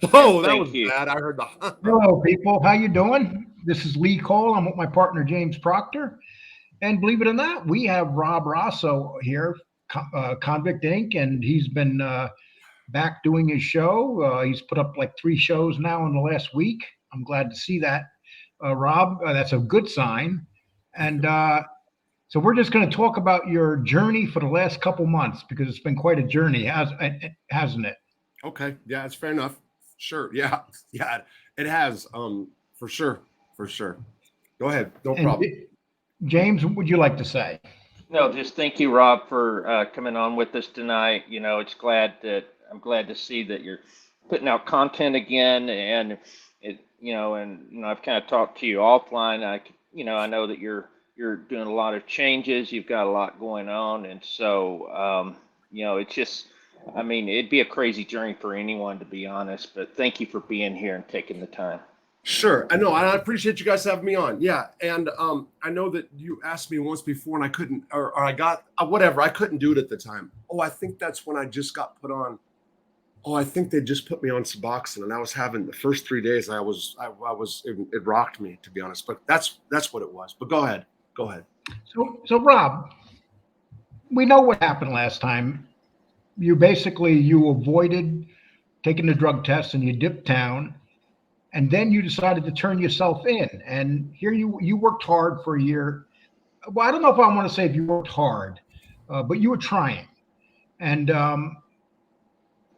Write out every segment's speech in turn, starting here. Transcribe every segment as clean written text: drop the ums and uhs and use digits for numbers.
Oh, that was bad. I heard the. Hello, people. How you doing? This is Lee Cole. I'm with my partner James Proctor, and believe it or not, we have Rob Rosso here, Convict Inc., and he's been back doing his show. He's put up like 3 shows now in the last week. I'm glad to see that, Rob. That's a good sign. And so we're just going to talk about your journey for the last couple months because it's been quite a journey, hasn't it? Okay, yeah, it's fair enough. Sure, yeah, yeah, it has. For sure, for sure. Go ahead, no And problem. James, what would you like to say? No, just thank you, Rob, for coming on with us tonight. I'm glad to see that you're putting out content again, and I've kind of talked to you offline. I know that you're doing a lot of changes. You've got a lot going on, and so it's just, I mean, it'd be a crazy journey for anyone, to be honest. But thank you for being here and taking the time. Sure, I know. I appreciate you guys having me on. Yeah, and I know that you asked me once before, and I couldn't, or I got whatever. I couldn't do it at the time. Oh, I think that's when I just got put on. Oh, I think they just put me on Suboxone, and I was having the first 3 days. It rocked me, to be honest. But that's what it was. But go ahead. So Rob, we know what happened last time. You avoided taking the drug test and you dipped down, and then you decided to turn yourself in. And here you worked hard for a year. Well, I don't know if I want to say if you worked hard, but you were trying. And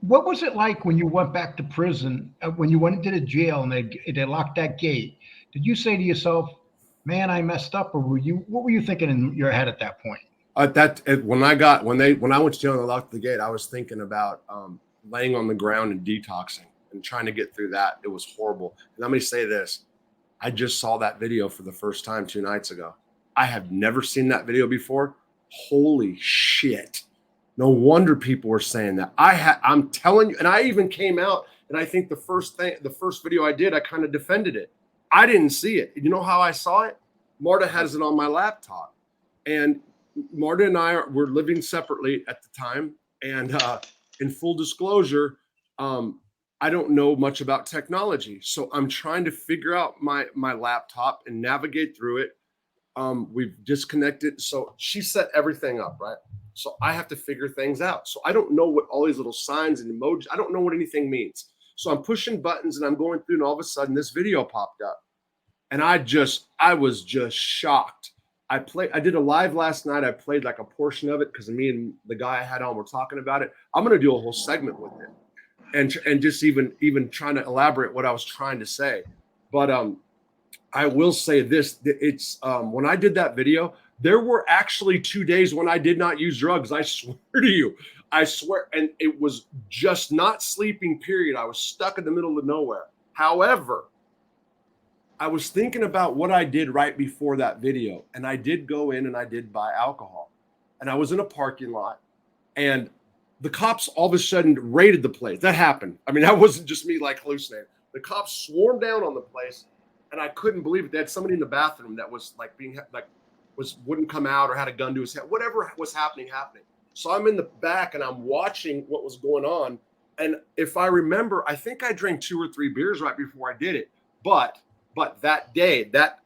what was it like when you went back to prison? When you went into the jail and they locked that gate? Did you say to yourself, "Man, I messed up," or what were you thinking in your head at that point? When I went to jail and they locked the gate, I was thinking about laying on the ground and detoxing and trying to get through that. It was horrible. And let me say this: I just saw that video for the first time 2 nights ago. I have never seen that video before. Holy shit! No wonder people were saying that. I'm telling you, and I even came out, and I think the first video I did, I kind of defended it. I didn't see it. You know how I saw it? Marta has it on my laptop, and Marta and I were living separately at the time. And in full disclosure, I don't know much about technology, so I'm trying to figure out my laptop and navigate through it. We've disconnected, so she set everything up, right? So I have to figure things out. So I don't know what all these little signs and emojis, I don't know what anything means. So I'm pushing buttons and I'm going through, and all of a sudden this video popped up. And I was just shocked. I did a live last night. I played like a portion of it because me and the guy I had on were talking about it. I'm going to do a whole segment with it and just even trying to elaborate what I was trying to say. But I will say this, it's when I did that video, there were actually 2 days when I did not use drugs. I swear to you, I swear. And it was just not sleeping, period. I was stuck in the middle of nowhere. However, I was thinking about what I did right before that video. And I did go in and I did buy alcohol. And I was in a parking lot, and the cops all of a sudden raided the place. That happened. I mean, that wasn't just me like hallucinating. The cops swarmed down on the place, and I couldn't believe it. They had somebody in the bathroom that was like wouldn't come out or had a gun to his head. Whatever was happening. So I'm in the back and I'm watching what was going on. And if I remember, I think I drank 2 or 3 beers right before I did it. But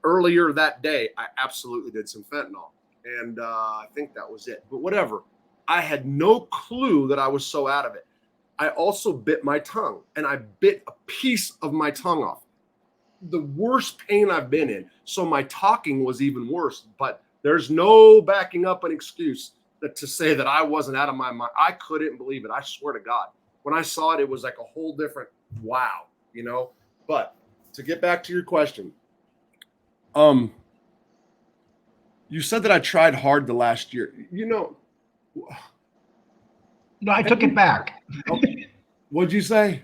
earlier that day, I absolutely did some fentanyl. And I think that was it. But whatever. I had no clue that I was so out of it. I also bit my tongue, and I bit a piece of my tongue off. The worst pain I've been in. So my talking was even worse. But there's no backing up an excuse to say that I wasn't out of my mind. I couldn't believe it. I swear to God. When I saw it, it was like a whole different wow, you know. But to get back to your question, you said that I tried hard the last year. You know, No, I took it back. What'd you say?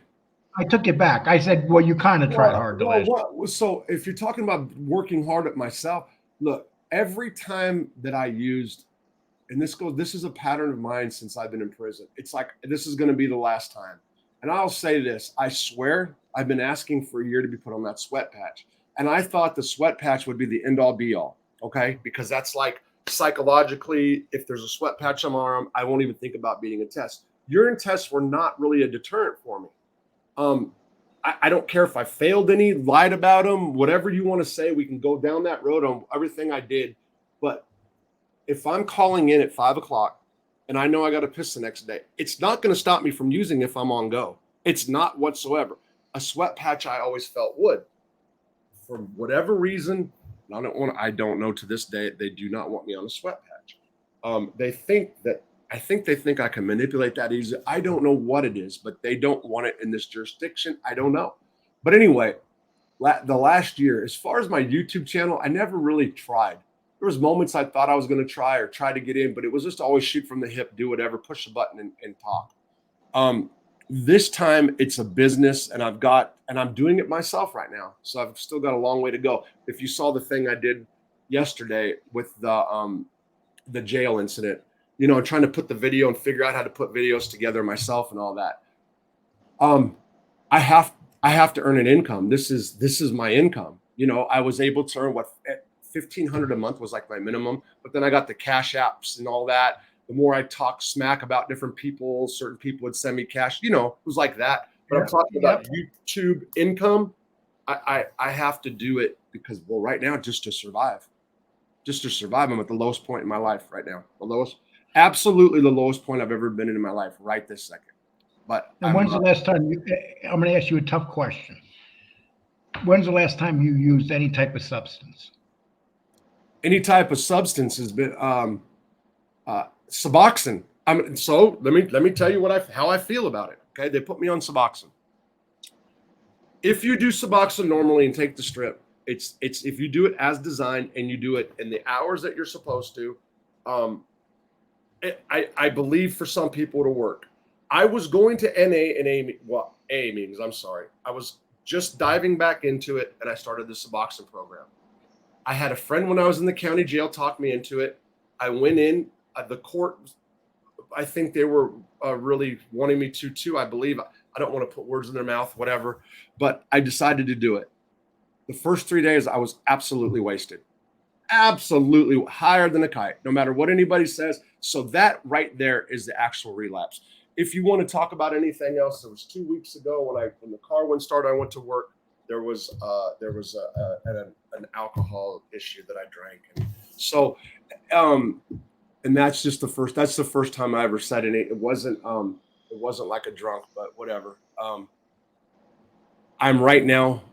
I took it back. I said, well, you kind of tried hard the last year. So if you're talking about working hard at myself, look, every time that I used, and this is a pattern of mine since I've been in prison. It's like, this is going to be the last time. And I'll say this, I swear I've been asking for a year to be put on that sweat patch. And I thought the sweat patch would be the end all be all. Okay. Because that's like psychologically, if there's a sweat patch on my arm, I won't even think about beating a test. Urine tests were not really a deterrent for me. I don't care if I failed any, lied about them, whatever you want to say. We can go down that road on everything I did. But if I'm calling in at 5 o'clock and I know I got to piss the next day, it's not going to stop me from using if I'm on go. It's not whatsoever. A sweat patch I always felt would. For whatever reason, I don't know to this day, they do not want me on a sweat patch. I think they think I can manipulate that easy. I don't know what it is, but they don't want it in this jurisdiction. I don't know. But anyway, the last year, as far as my YouTube channel, I never really tried. There was moments I thought I was going to try to get in, but it was just always shoot from the hip, do whatever, push the button and talk. This time it's a business, and I'm doing it myself right now. So I've still got a long way to go. If you saw the thing I did yesterday with the jail incident, I'm trying to put the video and figure out how to put videos together myself and all that. I have to earn an income. This is my income. I was able to earn $1,500 a month was like my minimum, but then I got the cash apps and all that. The more I talk smack about different people, certain people would send me cash. It was like that. But I'm talking about YouTube income. I have to do it because, well, right now, just to survive. I'm at the lowest point in my life right now. Absolutely the lowest point I've ever been in my life right this second. But when's the last time I'm going to ask you a tough question. When's the last time you used any type of substance? Any type of substance has been Suboxone. So let me tell you how I feel about it. Okay, they put me on Suboxone. If you do Suboxone normally and take the strip, it's if you do it as designed and you do it in the hours that you're supposed to, I believe for some people it'll work. I was going to AA meetings. I'm sorry. I was just diving back into it, and I started the Suboxone program. I had a friend when I was in the county jail talk me into it. I went in. The court, I think they were really wanting me to too. I believe. I don't want to put words in their mouth, whatever, but I decided to do it. The first 3 days, I was absolutely wasted. Absolutely higher than a kite, no matter what anybody says. So that right there is the actual relapse. If you want to talk about anything else, it was 2 weeks ago when the car wouldn't start, I went to work. There was an alcohol issue that I drank, and so and that's the first time I ever said it. It wasn't like a drunk, but whatever. I'm right now,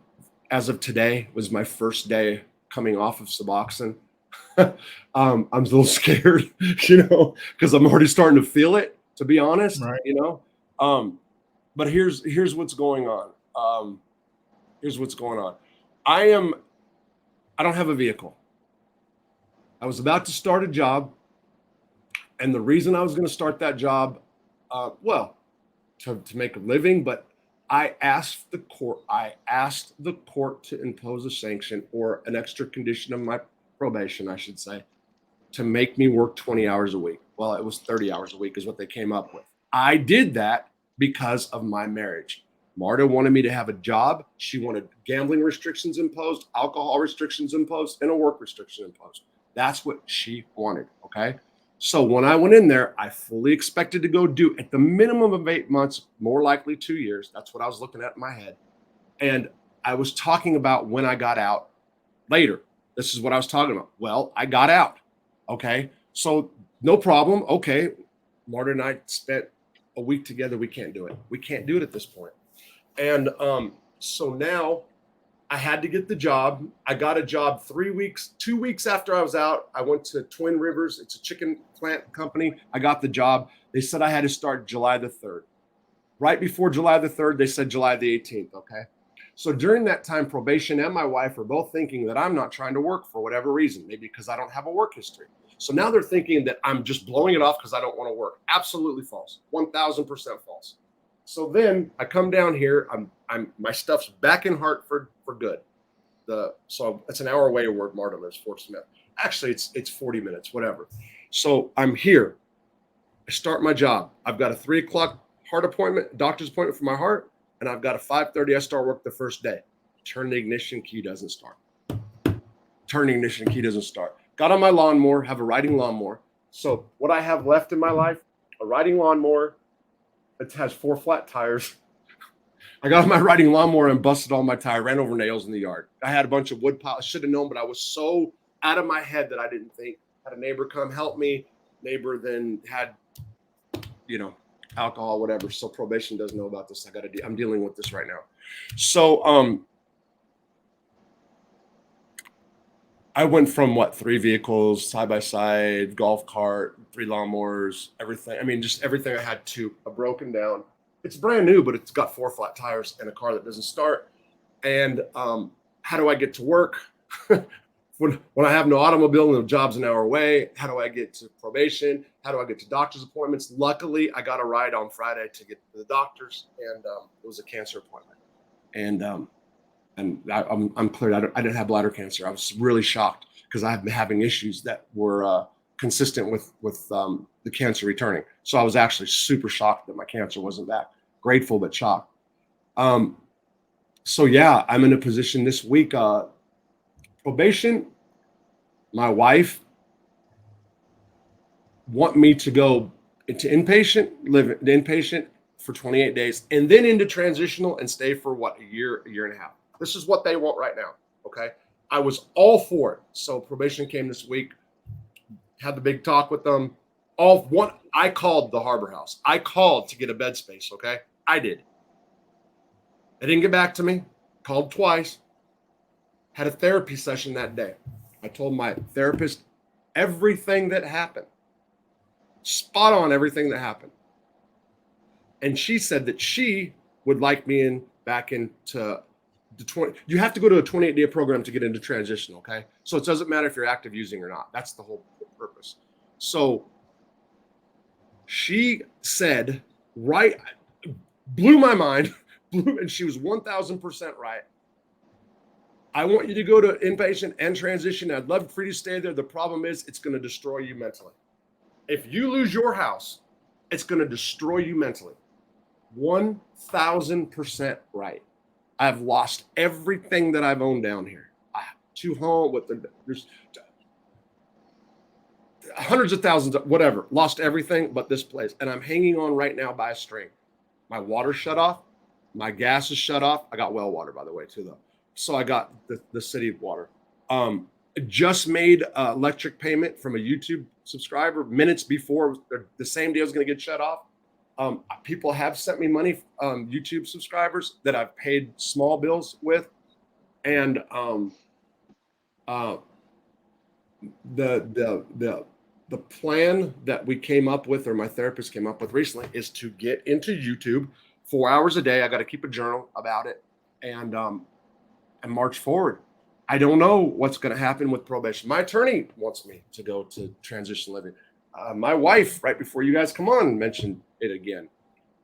as of today, was my first day coming off of Suboxone. I'm a little scared, because I'm already starting to feel it, to be honest, right. But here's what's going on. I don't have a vehicle. I was about to start a job. And the reason I was going to start that job, to make a living, but I asked the court to impose a sanction or an extra condition of my probation, I should say, to make me work 20 hours a week. Well, it was 30 hours a week is what they came up with. I did that because of my marriage. Marta wanted me to have a job. She wanted gambling restrictions imposed, alcohol restrictions imposed, and a work restriction imposed. That's what she wanted, okay? So when I went in there, I fully expected to go do at the minimum of 8 months, more likely 2 years. That's what I was looking at in my head. And I was talking about when I got out later. This is what I was talking about. Well, I got out. Okay. So no problem. Okay. Marta and I spent a week together. We can't do it. We can't do it at this point. And so now I had to get the job. I got a job 2 weeks after I was out. I went to Twin Rivers. It's a chicken plant company. I got the job. They said I had to start July the 3rd. Right before July the 3rd, they said July the 18th. Okay. So during that time, probation and my wife are both thinking that I'm not trying to work for whatever reason, maybe because I don't have a work history. So now they're thinking that I'm just blowing it off because I don't want to work. Absolutely false. 1000% false. So then I come down here. My stuff's back in Hartford for good. So it's an hour away where Marta lives, Fort Smith. Actually, it's 40 minutes, whatever. So I'm here. I start my job. I've got a 3 o'clock doctor's appointment for my heart, and I've got a 5:30. I start work the first day. Turn the ignition key doesn't start. Got on my lawnmower, have a riding lawnmower. So what I have left in my life, a riding lawnmower. It has 4 flat tires, I got on my riding lawnmower and busted all my tire, ran over nails in the yard. I had a bunch of wood pile. I should have known, but I was so out of my head that I didn't think. Had a neighbor come help me. Neighbor then had, alcohol, whatever. So probation doesn't know about this. I'm dealing with this right now. So, I went from 3 vehicles, side by side, golf cart, 3 lawnmowers, everything. I mean, just everything I had to a broken down. It's brand new, but it's got 4 flat tires and a car that doesn't start. And how do I get to work when I have no automobile and the job's an hour away? How do I get to probation? How do I get to doctor's appointments? Luckily, I got a ride on Friday to get to the doctor's, and it was a cancer appointment. And I'm cleared. I didn't have bladder cancer. I was really shocked because I've been having issues that were consistent with the cancer returning. So I was actually super shocked that my cancer wasn't back. Grateful but shocked. So yeah, I'm in a position this week. Probation. My wife want me to go into inpatient, live in inpatient for 28 days, and then into transitional and stay for a year and a half. This is what they want right now. Okay. I was all for it. So probation came this week, had the big talk with them. I called the Harbor House. I called to get a bed space. Okay. I did. They didn't get back to me. Called twice. Had a therapy session that day. I told my therapist everything that happened. Spot on everything that happened. And she said that she would like me back into the 20. You have to go to a 28-day program to get into transition, okay? So it doesn't matter if you're active using or not. That's the whole purpose. So she said, blew my mind, and she was 1,000% right. I want you to go to inpatient and transition. I'd love for you to stay there. The problem is it's going to destroy you mentally. If you lose your house, it's going to destroy you mentally. 1,000% right. I've lost everything that I've owned down here. I have 2 homes there's hundreds of thousands of whatever. Lost everything but this place, and I'm hanging on right now by a string. My water's shut off. My gas is shut off. I got well water, by the way, too, though. So I got the city water. Just made electric payment from a YouTube subscriber minutes before the same day I was going to get shut off. People have sent me money, YouTube subscribers that I've paid small bills with, and the plan that we came up with, or my therapist came up with recently, is to get into YouTube 4 hours a day. I got to keep a journal about it, and march forward. I don't know what's going to happen with probation. My attorney wants me to go to transition living. My wife, right before you guys come on, mentioned it again.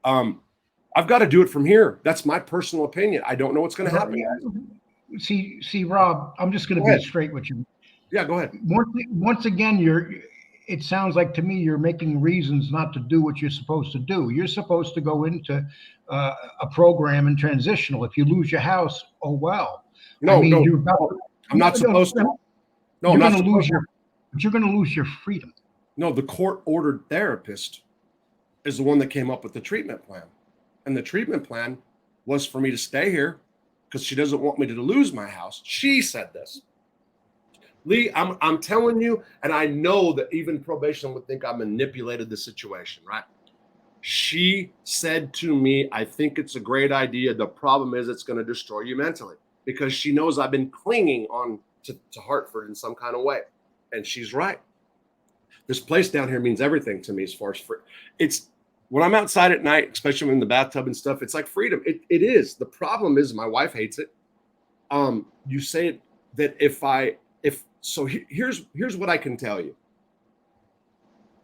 I've got to do it from here. That's my personal opinion. I don't know what's going to happen, guys. See, Rob, I'm just going to be straight with you. Yeah, go ahead. Once again, it sounds like to me you're making reasons not to do what you're supposed to do. You're supposed to go into a program in transitional. If you lose your house, oh well. No, I'm not supposed to. No, you're going to lose you're going to lose your freedom. No, the court-ordered therapist is the one that came up with the treatment plan, and the treatment plan was for me to stay here because she doesn't want me to lose my house. She said this. Lee, I'm telling you, and I know that even probation would think I manipulated the situation, right? She said to me, I think it's a great idea. The problem is it's going to destroy you mentally, because she knows I've been clinging on to Hartford in some kind of way. And she's right. This place down here means everything to me as far as free. It's when I'm outside at night, especially in the bathtub and stuff, it's like freedom. It is. The problem is my wife hates it. You say that here's what I can tell you.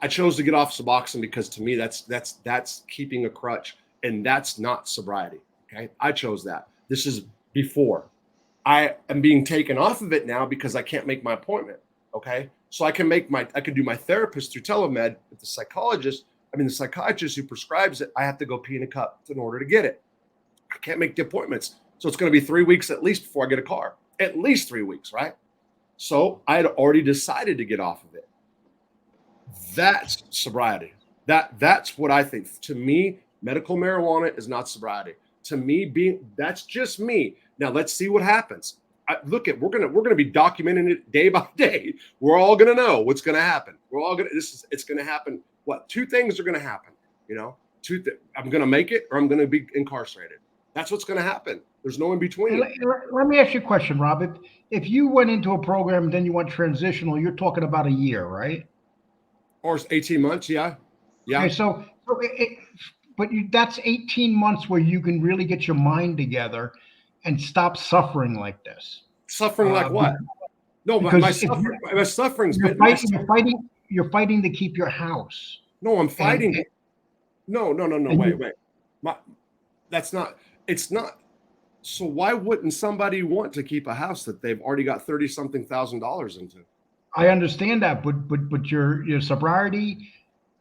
I chose to get off Suboxone because to me that's keeping a crutch, and that's not sobriety. Okay. I chose that. This is before. I am being taken off of it now because I can't make my appointment. Okay. So I can do my therapist through telemed, but the psychiatrist who prescribes it, I have to go pee in a cup in order to get it. I can't make the appointments. So it's going to be 3 weeks at least before I get a car. At least 3 weeks, right? So I had already decided to get off of it. That's sobriety. That's what I think. To me, medical marijuana is not sobriety. to me, that's just me. Now let's see what happens. We're gonna be documenting it day by day. We're all gonna know what's gonna happen. It's gonna happen. What? Two things are gonna happen. I'm gonna make it, or I'm gonna be incarcerated. That's what's gonna happen. There's no in between. Let me ask you a question, Rob. If you went into a program and then you went transitional, you're talking about a year, right? Or 18 months, yeah. Okay, that's 18 months where you can really get your mind together and stop suffering like this. Suffering like what? No, but my suffering's you're been. You're fighting to keep your house. No, I'm fighting. No. Wait. That's not. It's not. So why wouldn't somebody want to keep a house that they've already got $30-something thousand into? I understand that, but your sobriety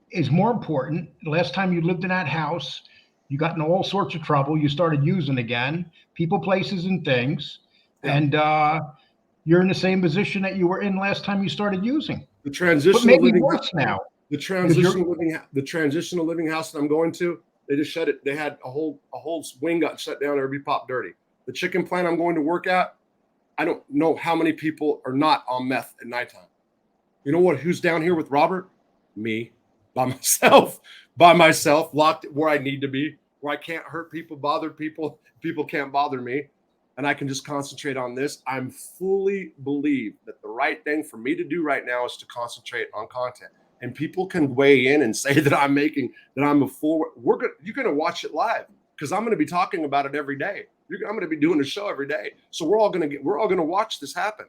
is more important. The last time you lived in that house, you got in all sorts of trouble. You started using again, people, places, and things, and you're in the same position that you were in last time you started using. The transitional maybe living worse house now. The transitional living house that I'm going to, they just shut it. They had a whole wing got shut down. It'd be pop dirty. The chicken plant I'm going to work at, I don't know how many people are not on meth at nighttime. You know what? Who's down here with Robert? Me, by myself, locked where I need to be, where I can't hurt people, bother people. People can't bother me, and I can just concentrate on this. I'm fully believe that the right thing for me to do right now is to concentrate on content. And people can weigh in and say that I'm a fool. You're going to watch it live because I'm going to be talking about it every day. I'm going to be doing a show every day. So we're all going to watch this happen.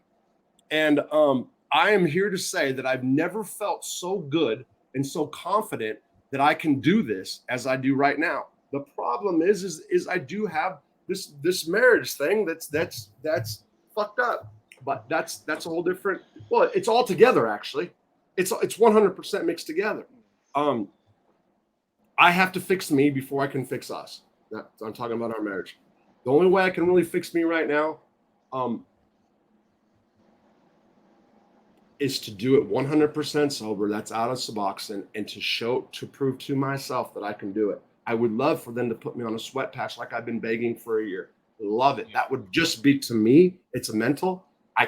And I am here to say that I've never felt so good and so confident that I can do this as I do right now. The problem is I do have this marriage thing that's fucked up. But that's a whole different. Well, it's all together actually. It's 100% mixed together. I have to fix me before I can fix us. I'm talking about our marriage. The only way I can really fix me right now is to do it 100% sober. That's out of Suboxone, and to prove to myself that I can do it. I would love for them to put me on a sweat patch like I've been begging for a year. Love it. That would just be, to me, it's a mental. I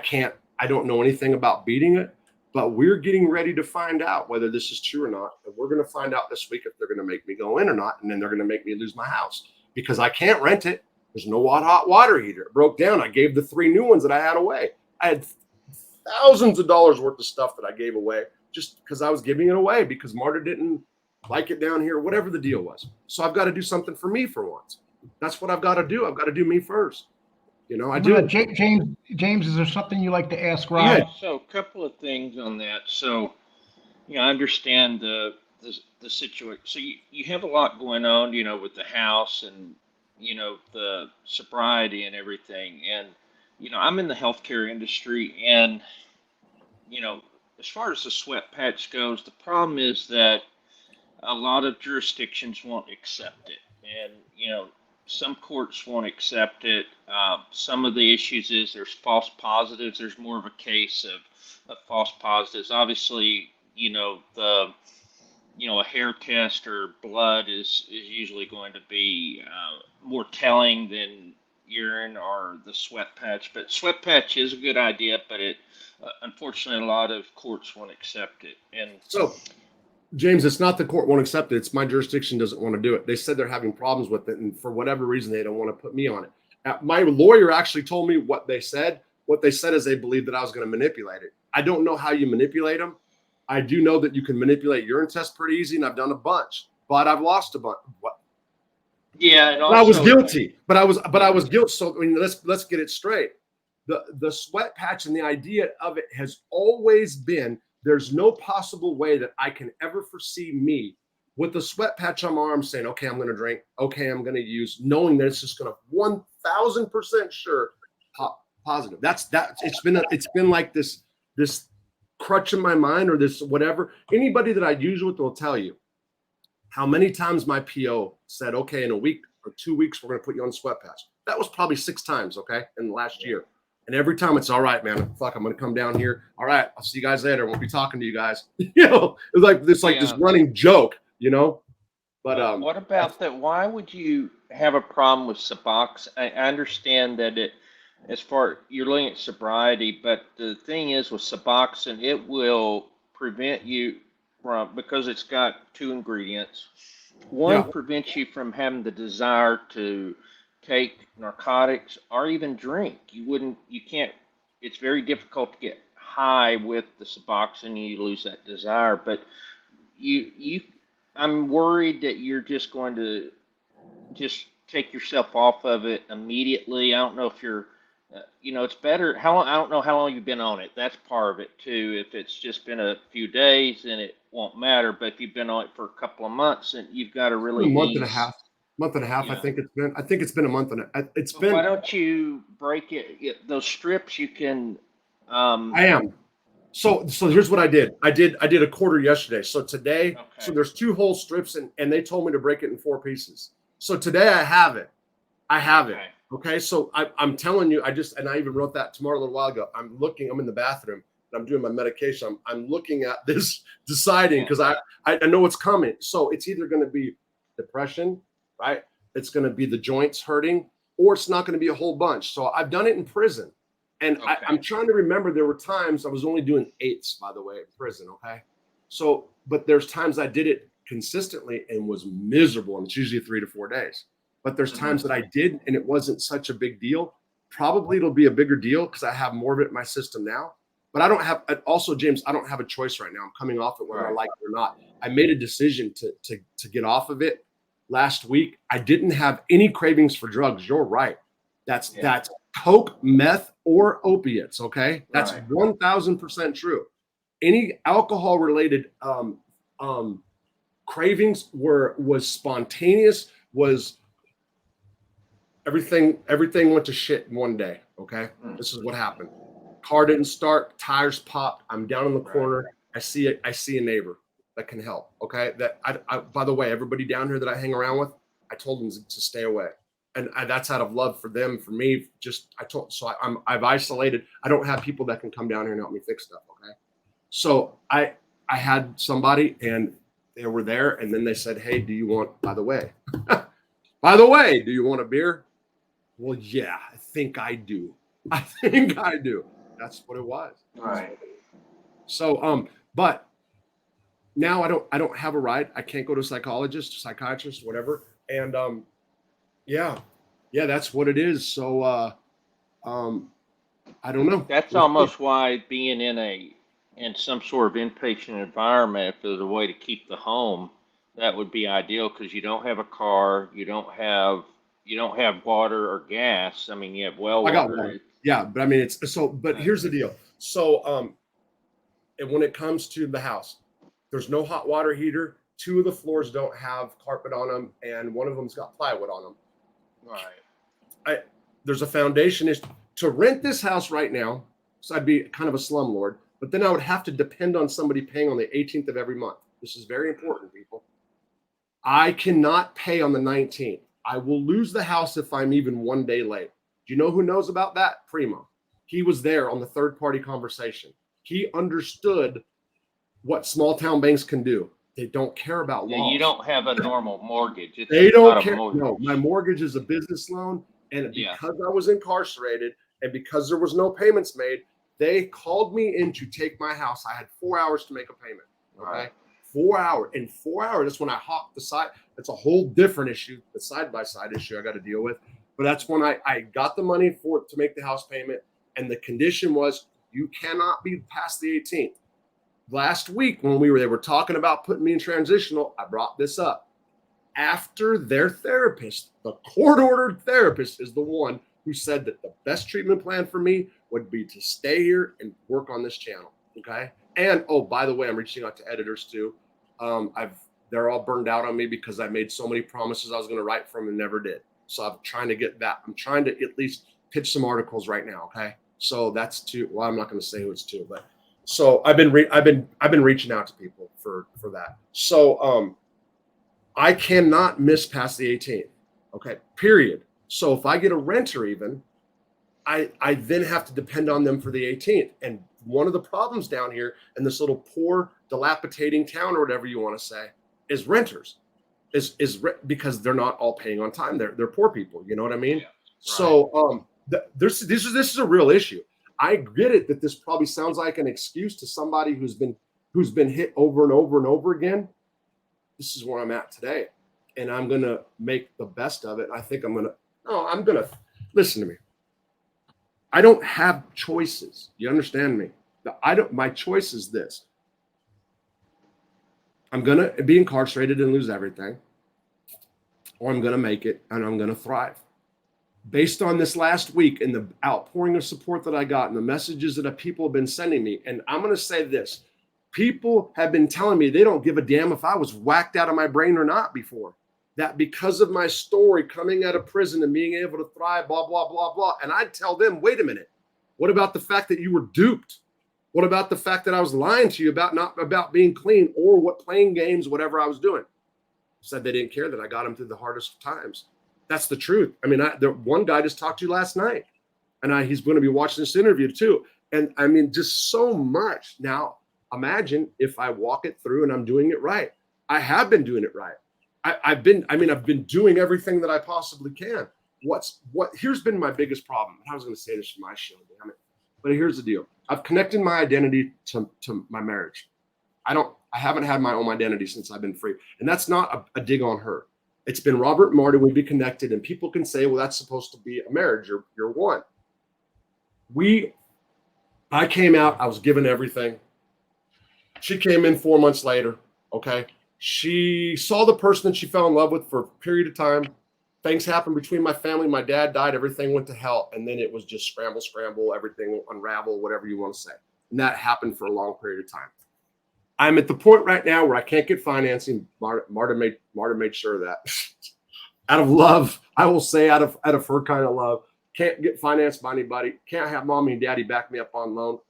don't know anything about beating it. But we're getting ready to find out whether this is true or not. And we're going to find out this week if they're going to make me go in or not. And then they're going to make me lose my house because I can't rent it. There's no hot water heater. It broke down. I gave the 3 new ones that I had away. I had thousands of dollars worth of stuff that I gave away just because I was giving it away because Marta didn't like it down here, whatever the deal was. So I've got to do something for me for once. That's what I've got to do. I've got to do me first. I do. James, is there something you like to ask Rob? Yeah, so a couple of things on that. So, I understand the situation. So you have a lot going on, with the house and, the sobriety and everything. And, I'm in the healthcare industry and, as far as the sweat patch goes, the problem is that a lot of jurisdictions won't accept it. And, some courts won't accept it. Some of the issues is there's false positives. There's more of a case of false positives. Obviously, a hair test or blood is usually going to be more telling than urine or the sweat patch. But sweat patch is a good idea, but it unfortunately a lot of courts won't accept it. And so, James, it's not the court won't accept it. It's my jurisdiction doesn't want to do it. They said they're having problems with it, and for whatever reason, they don't want to put me on it. My lawyer actually told me what they said. What they said is they believed that I was going to manipulate it. I don't know how you manipulate them. I do know that you can manipulate urine tests pretty easy, and I've done a bunch, but I've lost a bunch. What? Yeah, and also, I was guilty, but I was guilty. So let's get it straight. The sweat patch and the idea of it has always been. There's no possible way that I can ever foresee me with the sweat patch on my arm saying, okay, I'm going to drink. Okay, I'm going to use, knowing that it's just going to 1,000% sure positive. It's been like this crutch in my mind or this whatever. Anybody that I use with will tell you how many times my PO said, okay, in a week or 2 weeks, we're going to put you on sweat patch. That was probably 6 times, okay, in the last year. And every time it's all right, man. Fuck, I'm gonna come down here. All right, I'll see you guys later. We'll be talking to you guys. It's like this running joke, But What about that? Why would you have a problem with Suboxone? I understand that as far you're looking at sobriety, but the thing is with Suboxone, it will prevent you from, because it's got two ingredients. One yeah, prevents you from having the desire to take narcotics or even drink. You can't, it's very difficult to get high with the Suboxone. You lose that desire, but you I'm worried that you're just going to just take yourself off of it immediately. I don't know if you're, it's better. How long? I don't know how long you've been on it. That's part of it too. If it's just been a few days, then it won't matter. But if you've been on it for a couple of months, then you've got to really a month and a ease. half. Month and a half. Yeah. I think it's been a month and it's But been. why don't you break it? Those strips you can. I am. So here's what I did. I did a quarter yesterday. So today, so Okay. there's 2 whole strips and they told me to break it in 4 pieces. So today I have it. I have it. Okay. Okay. So I'm telling you, and I even wrote that tomorrow a little while ago. I'm in the bathroom and I'm doing my medication. I'm looking at this, deciding, Yeah. because I know what's coming. So it's either going to be depression, right? It's going to be the joints hurting, or it's not going to be a whole bunch. So I've done it in prison. And Okay. I'm trying to remember, there were times I was only doing 8s, by the way, in prison. Okay. So, but there's times I did it consistently and was miserable. And it's usually 3 to 4 days. But there's times that I did and it wasn't such a big deal. Probably it'll be a bigger deal because I have more of it in my system now. But I don't have, also, James, I don't have a choice right now. I'm coming off it whether I like it or not. I made a decision to get off of it last week. I didn't have any cravings for drugs. You're right. That's coke, meth, or opiates. Okay, that's 1,000% true. Any alcohol related cravings was spontaneous. Was everything went to shit in one day. Okay, this is what happened. Car didn't start, tires popped. I'm down in the corner. I see a neighbor that can help. Okay, that I by the way, everybody down here that I hang around with, I told them to stay away. And that's out of love for them, for me. I've isolated. I don't have people that can come down here and help me fix stuff. Okay, so I had somebody, and they were there, and then they said, "Hey, do you want? By the way, do you want a beer?" Well, yeah, I think I do. I think I do. That's what it was. Right. So, but now I don't have a ride. I can't go to a psychologist, psychiatrist, whatever, and yeah, that's what it is. So I don't know. That's almost why being in some sort of inpatient environment, if there's a way to keep the home, that would be ideal because you don't have a car, you don't have water or gas. I mean, you have well I got water. water. Yeah, but I mean it's so. But here's the deal. So and when it comes to the house, there's no hot water heater. 2 of the floors don't have carpet on them, and one of them's got plywood on them. Right. There's a foundation is to rent this house right now. So I'd be kind of a slumlord, but then I would have to depend on somebody paying on the 18th of every month. This is very important, people. I cannot pay on the 19th. I will lose the house if I'm even 1 day late. Do you know who knows about that? Primo. He was there on the third party conversation. He understood what small town banks can do. They don't care about laws. You don't have a normal mortgage. They don't care. No, my mortgage is a business loan. And because I was incarcerated and because there was no payments made, they called me in to take my house. I had 4 hours to make a payment. Okay. Right. 4 hours. In 4 hours, that's when I hopped the side. That's a whole different issue, the side-by-side issue I got to deal with. But that's when I got the money to make the house payment. And the condition was you cannot be past the 18th. Last week when they were talking about putting me in transitional, I brought this up. After their therapist, the court-ordered therapist, is the one who said that the best treatment plan for me would be to stay here and work on this channel. Okay. And by the way, I'm reaching out to editors too. They're all burned out on me because I made so many promises I was going to write for them and never did. So I'm trying to get that. I'm trying to at least pitch some articles right now. Okay. So that's well, I'm not going to say who it's to, but so I've been reaching out to people for that. So I cannot miss past the 18th. Okay, period. So if I get a renter even, I then have to depend on them for the 18th. And one of the problems down here in this little poor, dilapidating town or whatever you want to say is renters. because they're not all paying on time. They're poor people. You know what I mean? Yeah, right. So this is a real issue. I get it that this probably sounds like an excuse to somebody who's been hit over and over and over again. This is where I'm at today, and I'm gonna make the best of it. I think I'm gonna listen to me. I don't have choices. You understand me? My choice is this. I'm gonna be incarcerated and lose everything, or I'm gonna make it and I'm gonna thrive. Based on this last week and the outpouring of support that I got and the messages that people have been sending me, and I'm gonna say this. People have been telling me they don't give a damn if I was whacked out of my brain or not before. That because of my story coming out of prison and being able to thrive, blah, blah, blah, blah. And I tell them, wait a minute. What about the fact that you were duped? What about the fact that I was lying to you about being clean or playing games, whatever I was doing? Said they didn't care that I got them through the hardest of times. That's the truth. I mean, the one guy just talked to you last night, and he's going to be watching this interview too. And I mean, just so much. Now, imagine if I walk it through and I'm doing it right. I have been doing it right. I've been doing everything that I possibly can. Here's been my biggest problem. I was going to say this for my show, damn it. But here's the deal. I've connected my identity to my marriage. I haven't had my own identity since I've been free. And that's not a dig on her. It's been Robert and Marty, we'd be connected, and people can say, well, that's supposed to be a marriage. You're one. I came out, I was given everything. She came in 4 months later, okay? She saw the person that she fell in love with for a period of time. Things happened between my family. My dad died. Everything went to hell. And then it was just scramble, everything unravel, whatever you want to say. And that happened for a long period of time. I'm at the point right now where I can't get financing. Marta made sure of that. Out of love, I will say out of her kind of love. Can't get financed by anybody. Can't have mommy and daddy back me up on loan.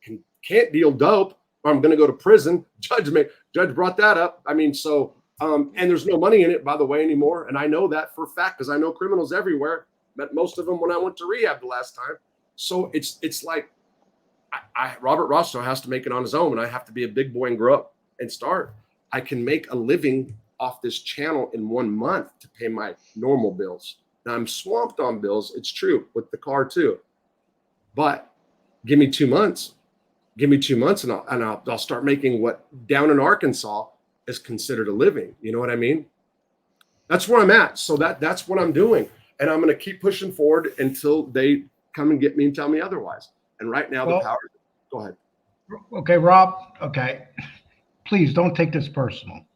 Can't deal dope. Or I'm going to go to prison. Judge brought that up. I mean, so, and there's no money in it, by the way, anymore. And I know that for a fact because I know criminals everywhere. Met most of them when I went to rehab the last time. So it's like Robert Rosso has to make it on his own, and I have to be a big boy and grow up and start. I can make a living off this channel in 1 month to pay my normal bills. Now I'm swamped on bills. It's true with the car too, but give me 2 months. Give me 2 months and I'll start making what down in Arkansas is considered a living. You know what I mean? That's where I'm at. So that's what I'm doing. And I'm going to keep pushing forward until they come and get me and tell me otherwise. And right now the power. Go ahead. Okay, Rob. Okay. Please don't take this personal,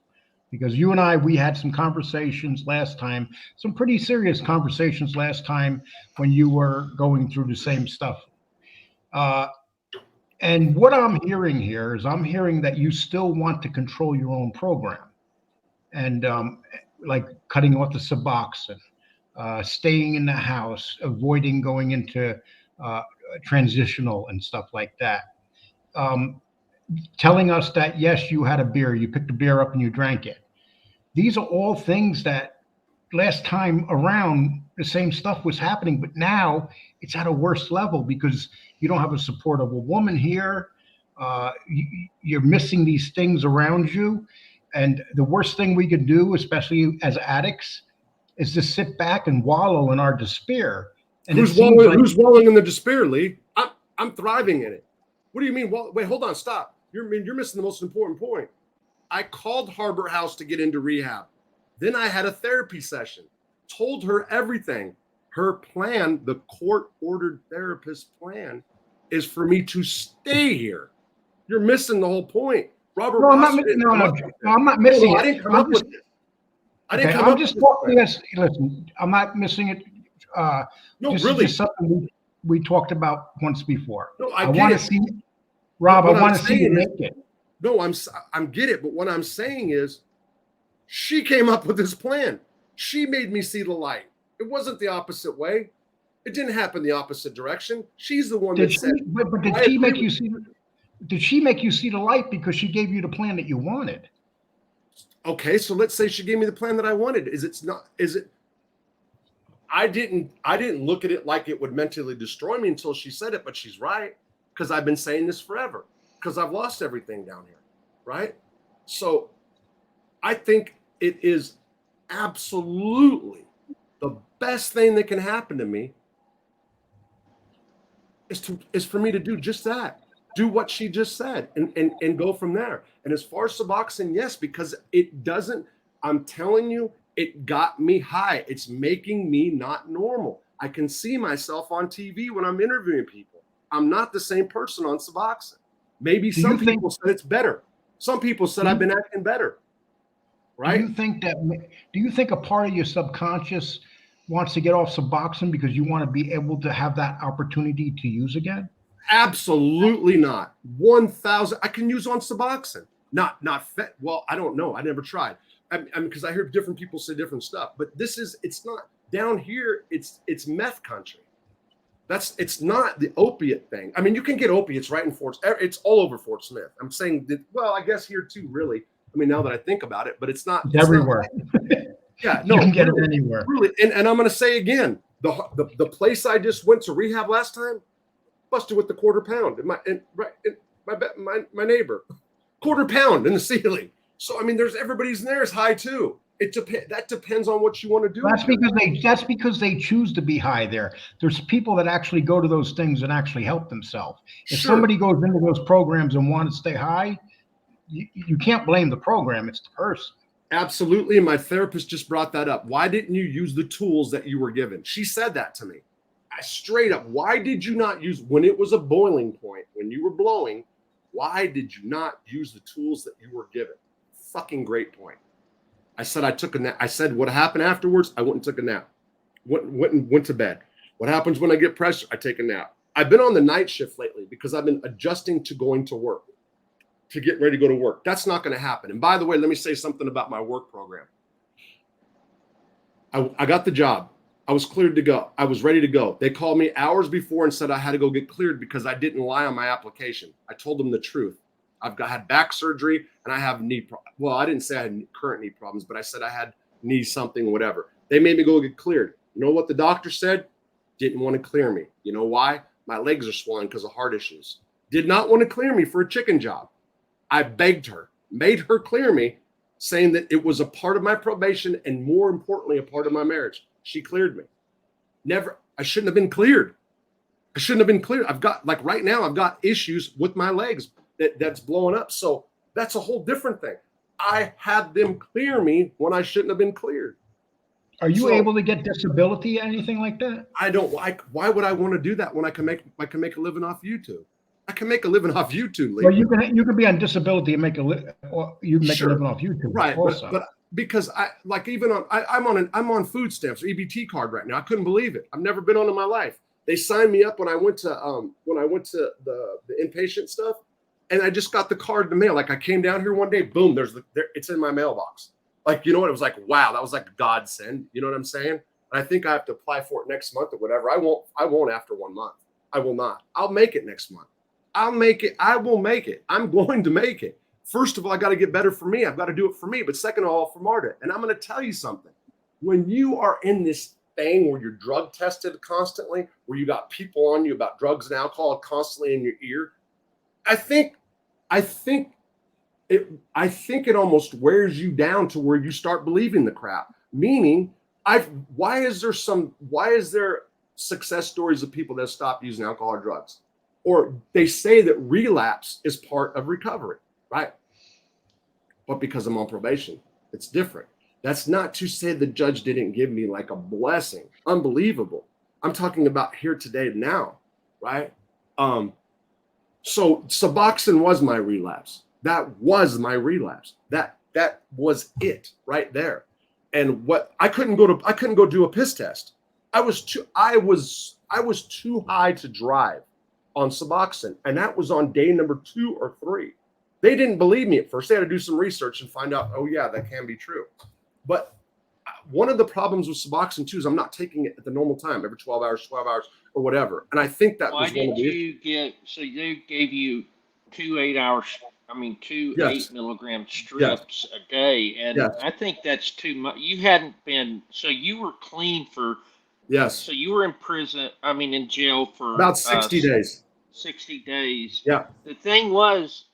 because you and we had some conversations last time, some pretty serious conversations last time when you were going through the same stuff. And what I'm hearing here is I'm hearing that you still want to control your own program, and like cutting off the Suboxone, staying in the house, avoiding going into transitional and stuff like that. Telling us that, yes, you had a beer, you picked a beer up and you drank it. These are all things that last time around the same stuff was happening, but now it's at a worse level because you don't have a support of a woman here. You're missing these things around you. And the worst thing we could do, especially as addicts, is to sit back and wallow in our despair. And who's wallowing in the despair, Lee? I'm thriving in it. What do you mean? Wait, hold on, stop. You're missing the most important point. I called Harbor House to get into rehab. Then I had a therapy session, told her everything. Her plan, the court-ordered therapist plan, is for me to stay here. You're missing the whole point. Robert, no, I'm not missing it. I didn't come up with it. I'm just talking this. Listen, I'm not missing it. This is just something we talked about once before. No, I want to see, Rob. I want to see you make it. No, I'm get it. But what I'm saying is, she came up with this plan. She made me see the light. It wasn't the opposite way. It didn't happen the opposite direction. She's the one that said. But did she make you see? Did she make you see the light because she gave you the plan that you wanted? Okay, so let's say she gave me the plan that I wanted. Is it? I didn't look at it like it would mentally destroy me until she said it, but she's right, because I've been saying this forever, because I've lost everything down here, right? So I think it is absolutely the best thing that can happen to me is for me to do just that. Do what she just said and go from there. And as far as Suboxone, yes, because it doesn't, I'm telling you, it got me high. It's making me not normal. I can see myself on TV when I'm interviewing people. I'm not the same person on Suboxone. Maybe Do some you think- people said it's better. Some people said I've been acting better. Right? Do you think a part of your subconscious wants to get off Suboxone because you want to be able to have that opportunity to use again? Absolutely not. 1,000. I can use on Suboxone. Not well, I don't know. I never tried. I mean, because I hear different people say different stuff. But it's not down here. It's meth country. It's not the opiate thing. I mean, you can get opiates right in it's all over Fort Smith. I'm saying that, well, I guess here too, really. I mean, now that I think about it, but it's everywhere. Yeah, no, you can get really, it anywhere. Really, and I'm going to say again, the place I just went to rehab last time, busted with the quarter pound. My neighbor, quarter pound in the ceiling. So I mean, everybody's in there is high too. That depends on what you want to do. That's because they choose to be high there. There's people that actually go to those things and actually help themselves. If somebody goes into those programs and wants to stay high, you can't blame the program. It's the person. Absolutely. And my therapist just brought that up. Why didn't you use the tools that you were given? She said that to me. Straight up. Why did you not use, when it was a boiling point, when you were blowing, why did you not use the tools that you were given? Fucking great point. I said I took a nap. I said what happened afterwards, I went and took a nap. Went to bed. What happens when I get pressure? I take a nap. I've been on the night shift lately because I've been adjusting to going to work, to get ready to go to work. That's not going to happen. And by the way, let me say something about my work program. I got the job. I was cleared to go. I was ready to go. They called me hours before and said I had to go get cleared because I didn't lie on my application. I told them the truth. had back surgery and I have knee problems. Well, I didn't say I had current knee problems, but I said I had knee something, whatever. They made me go get cleared. You know what the doctor said? Didn't want to clear me. You know why? My legs are swollen because of heart issues. Did not want to clear me for a chicken job. I begged her, made her clear me, saying that it was a part of my probation and more importantly, a part of my marriage. She cleared me. I shouldn't have been cleared. I've got, like right now, I've got issues with my legs that's blowing up. So that's a whole different thing. I had them clear me when I shouldn't have been cleared. Are you able to get disability or anything like that? I don't like. Why would I want to do that when I can make a living off YouTube? I can make a living off YouTube. Well, you can be on disability and make a living off YouTube, right? Also. But because I'm on food stamps or EBT card right now. I couldn't believe it. I've never been on in my life. They signed me up when I went to the inpatient stuff, and I just got the card in the mail. Like I came down here one day, boom, it's in my mailbox. Like, you know what? It was like, wow, that was like a godsend. You know what I'm saying? And I think I have to apply for it next month or whatever. I won't after 1 month. I will not. I'll make it next month. I'll make it. I will make it. I'm going to make it. First of all, I got to get better for me. I've got to do it for me. But second of all, for Marta. And I'm going to tell you something. When you are in this thing where you're drug tested constantly, where you got people on you about drugs and alcohol constantly in your ear, I think it almost wears you down to where you start believing the crap. Meaning, why is there success stories of people that stop using alcohol or drugs? Or they say that relapse is part of recovery, right? But because I'm on probation, it's different. That's not to say the judge didn't give me like a blessing. Unbelievable. I'm talking about here today now, right? So Suboxone was my relapse. That was my relapse. That was it right there. And what I couldn't go do a piss test. I was too high to drive on Suboxone, and that was on day number 2 or 3. They didn't believe me at first. They had to do some research and find out, oh yeah, that can be true. But one of the problems with Suboxone too is I'm not taking it at the normal time, every 12 hours or whatever. And I think that was one of the so they gave you 2 8 milligram strips a day. And I think that's too much. You hadn't been, so you were clean for, so you were in in jail for about 60 days. 60 days. Yeah. The thing was,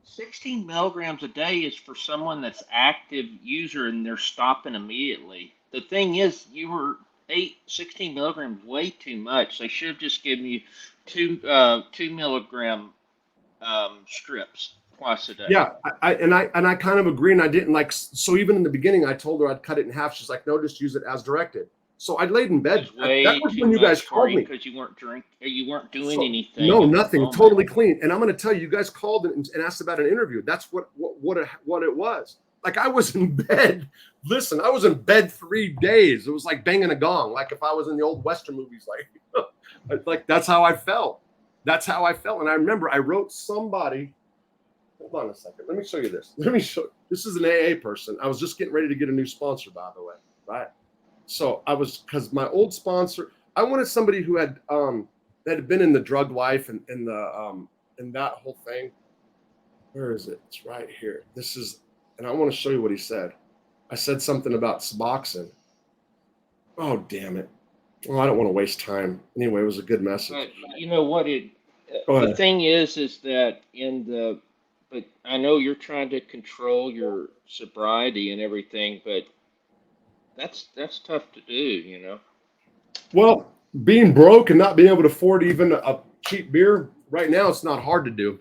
16 milligrams a day is for someone that's active user and they're stopping immediately. The thing is, you were 16 milligrams way too much. They should have just given you 2 milligram strips twice a day. Yeah, I kind of agree, and I didn't like. So even in the beginning, I told her I'd cut it in half. She's like, "No, just use it as directed." So I laid in bed. It's way That was too when you guys much for called you me. because you weren't doing So, anything. no, at the nothing, moment. totally clean. And I'm going to tell you, you guys called and asked about an interview. That's what it was. Like I was in bed. Listen, I was in bed 3 days. It was like banging a gong. Like if I was in the old Western movies, like that's how I felt. That's how I felt. And I remember I wrote somebody. Hold on a second. Let me show you this. This is an AA person. I was just getting ready to get a new sponsor, by the way. Right. So because my old sponsor, I wanted somebody who had that had been in the drug life and that whole thing. Where is it? It's right here. And I want to show you what he said. I said something about Suboxone. Oh, damn it. Well, I don't want to waste time. Anyway, it was a good message. But you know what? The thing is that but I know you're trying to control your sobriety and everything, but that's tough to do, you know. Well, being broke and not being able to afford even a cheap beer right now, it's not hard to do.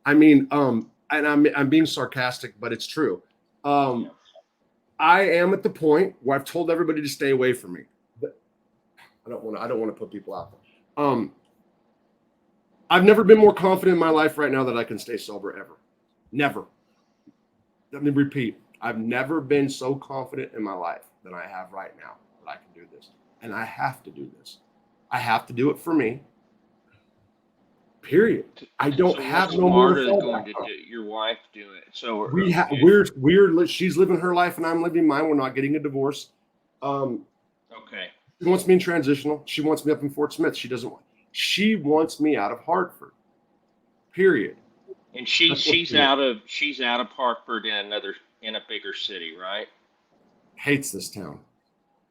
I mean, and I'm being sarcastic, but it's true. I am at the point where I've told everybody to stay away from me. I don't want to put people out there. I've never been more confident in my life right now that I can stay sober ever. Never. Let me repeat. I've never been so confident in my life than I have right now that I can do this. And I have to do this. I have to do it for me. Period. I don't have no more to fall back on. Your wife do it. So she's living her life and I'm living mine. We're not getting a divorce. Okay. She wants me in transitional. She wants me up in Fort Smith. She wants me out of Hartford. Period. And she's out of Hartford in a bigger city, right? Hates this town.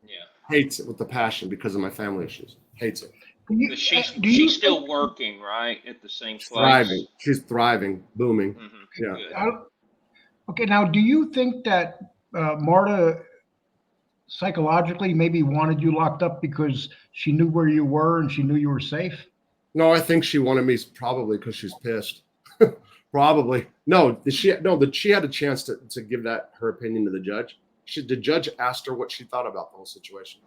Yeah. Hates it with a passion because of my family issues. Hates it. But she's still working, right, at the same place. Thriving. She's thriving, booming. Mm-hmm. Yeah. Okay. Now, do you think that Marta psychologically maybe wanted you locked up because she knew where you were and she knew you were safe? No, I think she wanted me probably because she's pissed. Probably. No, she had a chance to give her opinion to the judge. The judge asked her what she thought about the whole situation.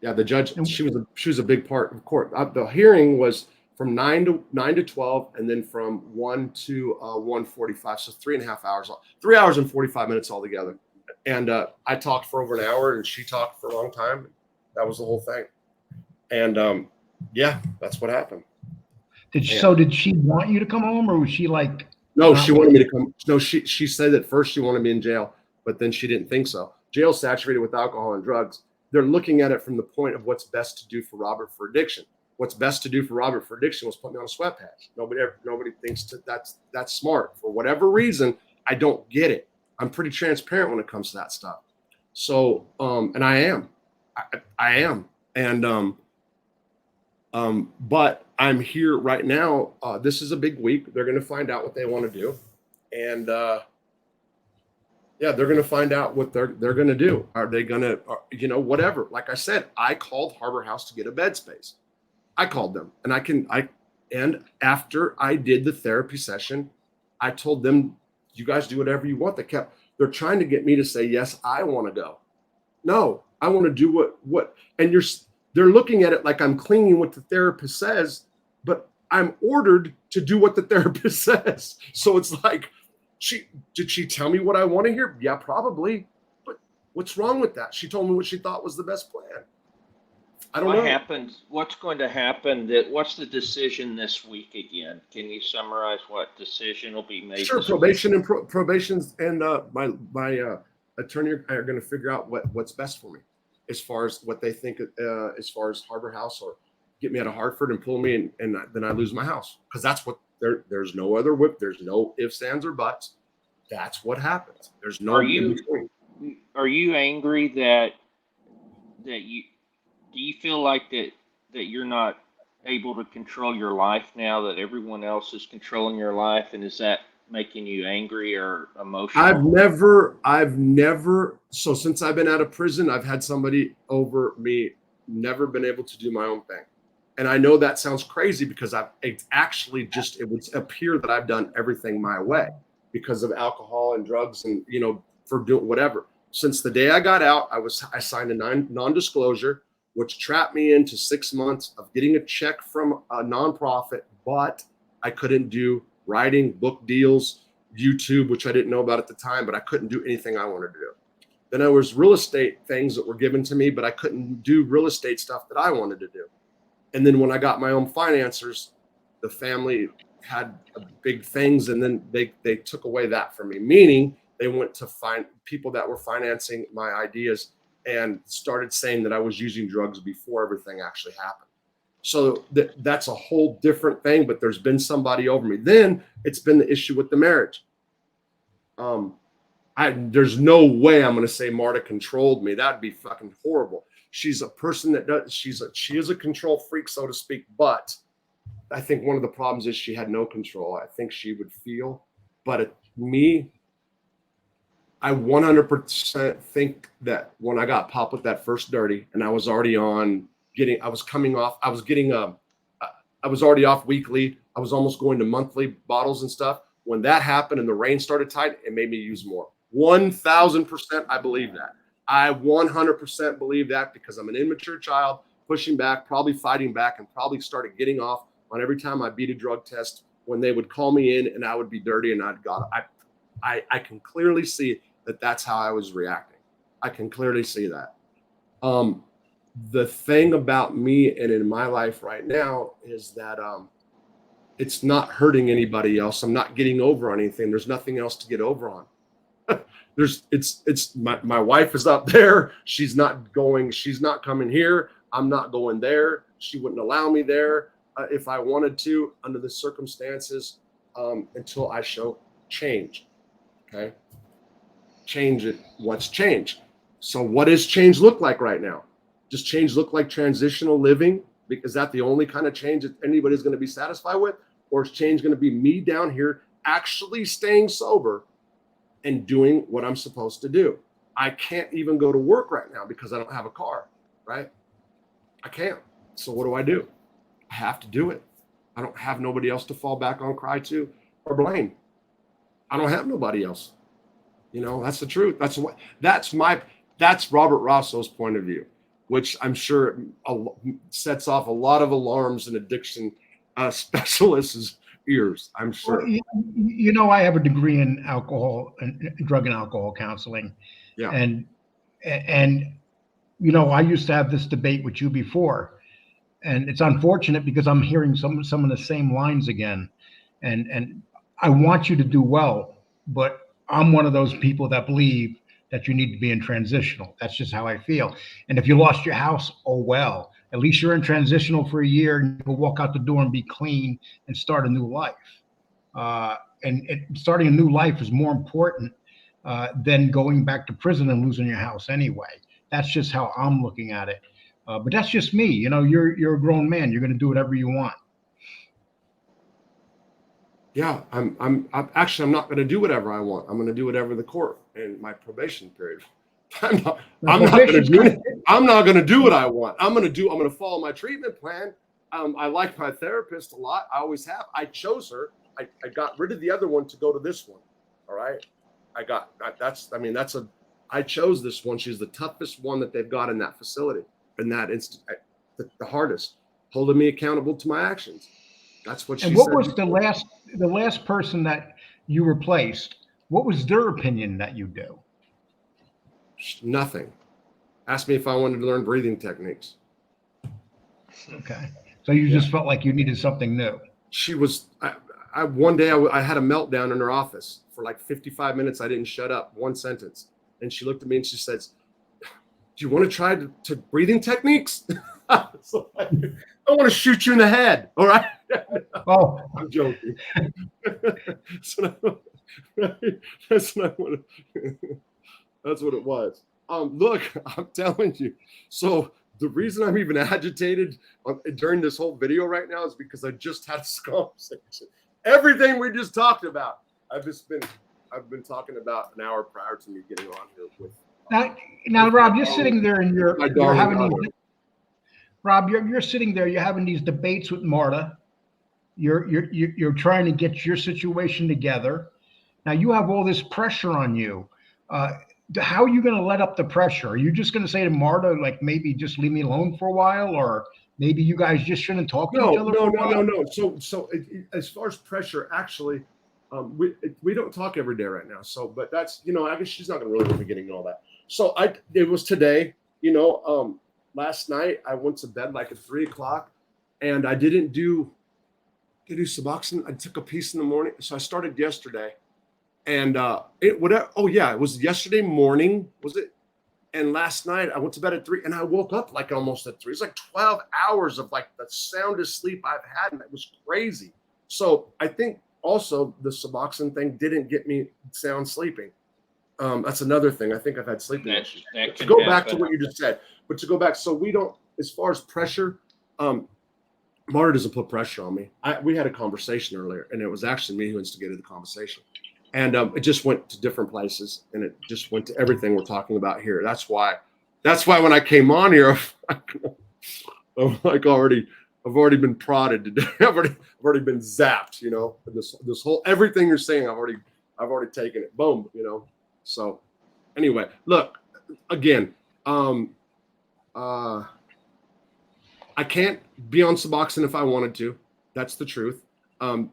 Yeah, the judge, she was a big part of court. The hearing was from 9 to 12 and then from 1 to 1:45. So 3.5 hours, 3 hours and 45 minutes altogether. And I talked for over an hour and she talked for a long time. That was the whole thing. And yeah, that's what happened. So did she want you to come home or was she like? No, she wanted me to come. No, she said that first she wanted me in jail, but then she didn't think so. Jail's saturated with alcohol and drugs. They're looking at it from the point of what's best to do for Robert for addiction. What's best to do for Robert for addiction was put me on a sweat patch. Nobody thinks that's smart. For whatever reason, I don't get it. I'm pretty transparent when it comes to that stuff. So, and I am. And but I'm here right now. This is a big week. They're going to find out what they want to do. And yeah, they're going to find out what they're going to do. Are they going to, whatever. Like I said, I called Harbor House to get a bed space. I called them and after I did the therapy session, I told them, you guys do whatever you want. They're trying to get me to say, yes, I want to go. No, I want to do what, and they're looking at it like I'm clinging what the therapist says, but I'm ordered to do what the therapist says. So it's like, did she tell me what I want to hear? Yeah, probably. But what's wrong with that? She told me what she thought was the best plan. I don't know. What's going to happen? What's the decision this week again? Can you summarize what decision will be made? Sure. Probations and my attorney are going to figure out what's best for me, as far as what they think, as far as Harbor House or get me out of Hartford and pull me and then I lose my house, because that's what there's no other whip. There's no ifs, ands, or buts. That's what happens. There's no. Are you angry that you? Do you feel like that you're not able to control your life now that everyone else is controlling your life? And is that making you angry or emotional? I've never, so since I've been out of prison, I've had somebody over me, never been able to do my own thing. And I know that sounds crazy because it's actually just, it would appear that I've done everything my way because of alcohol and drugs and, for doing whatever. Since the day I got out, I signed a non-disclosure, which trapped me into 6 months of getting a check from a nonprofit, but I couldn't do writing, book deals, YouTube, which I didn't know about at the time, but I couldn't do anything I wanted to do. Then there was real estate things that were given to me, but I couldn't do real estate stuff that I wanted to do. And then when I got my own financiers, the family had big things, and then they took away that from me, meaning they went to find people that were financing my ideas and started saying that I was using drugs before everything actually happened. So that's a whole different thing, but there's been somebody over me. Then it's been the issue with the marriage. There's no way I'm going to say Marta controlled me. That'd be fucking horrible. She's a person that does, she is a control freak, so to speak, but I think one of the problems is she had no control. I think she would feel, but me, I 100% think that when I got popped with that first dirty and I was already I was already off weekly. I was almost going to monthly bottles and stuff. When that happened and the rain started tight, it made me use more. 1,000% I believe that. I 100% believe that because I'm an immature child, pushing back, probably fighting back, and probably started getting off on every time I beat a drug test when they would call me in and I would be dirty and I can clearly see that that's how I was reacting. I can clearly see that. The thing about me and in my life right now is that it's not hurting anybody else. I'm not getting over on anything. There's nothing else to get over on. My wife is up there. She's not coming here. I'm not going there. She wouldn't allow me there if I wanted to under the circumstances until I show change. Okay. Change it. What's change? So what does change look like right now? Does change look like transitional living? Is that the only kind of change that anybody's going to be satisfied with? Or is change going to be me down here actually staying sober and doing what I'm supposed to do? I can't even go to work right now because I don't have a car, right? I can't. So what do? I have to do it. I don't have nobody else to fall back on, cry to, or blame. I don't have nobody else. That's the truth. That's Robert Rosso's point of view, which I'm sure sets off a lot of alarms and addiction specialists' ears, I'm sure. Well, I have a degree in alcohol and drug and alcohol counseling. Yeah. And I used to have this debate with you before, and it's unfortunate because I'm hearing some of the same lines again. And I want you to do well, but I'm one of those people that believe that you need to be in transitional. That's just how I feel. And if you lost your house, oh well. At least you're in transitional for a year and you can walk out the door and be clean and start a new life. And starting a new life is more important than going back to prison and losing your house anyway. That's just how I'm looking at it. But that's just me. You're a grown man. You're going to do whatever you want. Yeah, I'm not going to do whatever I want. I'm going to do whatever the court and my probation period. I'm not going to do it. I'm not going to do what I want. I'm going to follow my treatment plan. I like my therapist a lot. I always have. I chose her. I got rid of the other one to go to this one. All right. I chose this one. She's the toughest one that they've got in that facility, in that instant, the hardest, holding me accountable to my actions. That's what she said. And what was the last person that you replaced? What was their opinion that you do? Nothing. Asked me if I wanted to learn breathing techniques. Okay. So you just felt like you needed something new. She was, one day I had a meltdown in her office for like 55 minutes. I didn't shut up one sentence. And she looked at me and she says, "Do you want to try to breathing techniques?" So I want to shoot you in the head. All right. Oh, I'm joking. That's what it was. Look, I'm telling you. So the reason I'm even agitated during this whole video right now is because I just had this conversation. Everything we just talked about, I've been talking about an hour prior to me getting on here with. Now, Rob, you're sitting there and you're having daughter. these. Rob, you're sitting there. You're having these debates with Marta. You're trying to get your situation together. Now you have all this pressure on you. How are you going to let up the pressure? Are you just going to say to Marta, like, maybe just leave me alone for a while, or maybe you guys just shouldn't talk to each other? No. So as far as pressure, actually, we don't talk every day right now. So, but that's, I guess she's not going to really be getting all that. So it was today, last night I went to bed like at 3:00, and I didn't do Suboxone. I took a piece in the morning, so I started yesterday. And it was yesterday morning, was it? And last night I went to bed at 3, and I woke up like almost at 3. It's like 12 hours of like the soundest sleep I've had, and it was crazy. So I think also the Suboxone thing didn't get me sound sleeping. That's another thing. I think I've had sleeping issues. To go back to what you just said, but to go back, so we don't, as far as pressure, Marta doesn't put pressure on me. We had a conversation earlier, and it was actually me who instigated the conversation. And it just went to different places, and it just went to everything we're talking about here. That's why when I came on here, I'm like I've already been prodded today. I've already been zapped, this whole, everything you're saying, I've already taken it. Boom, So anyway, look, again, I can't be on Suboxone if I wanted to. That's the truth.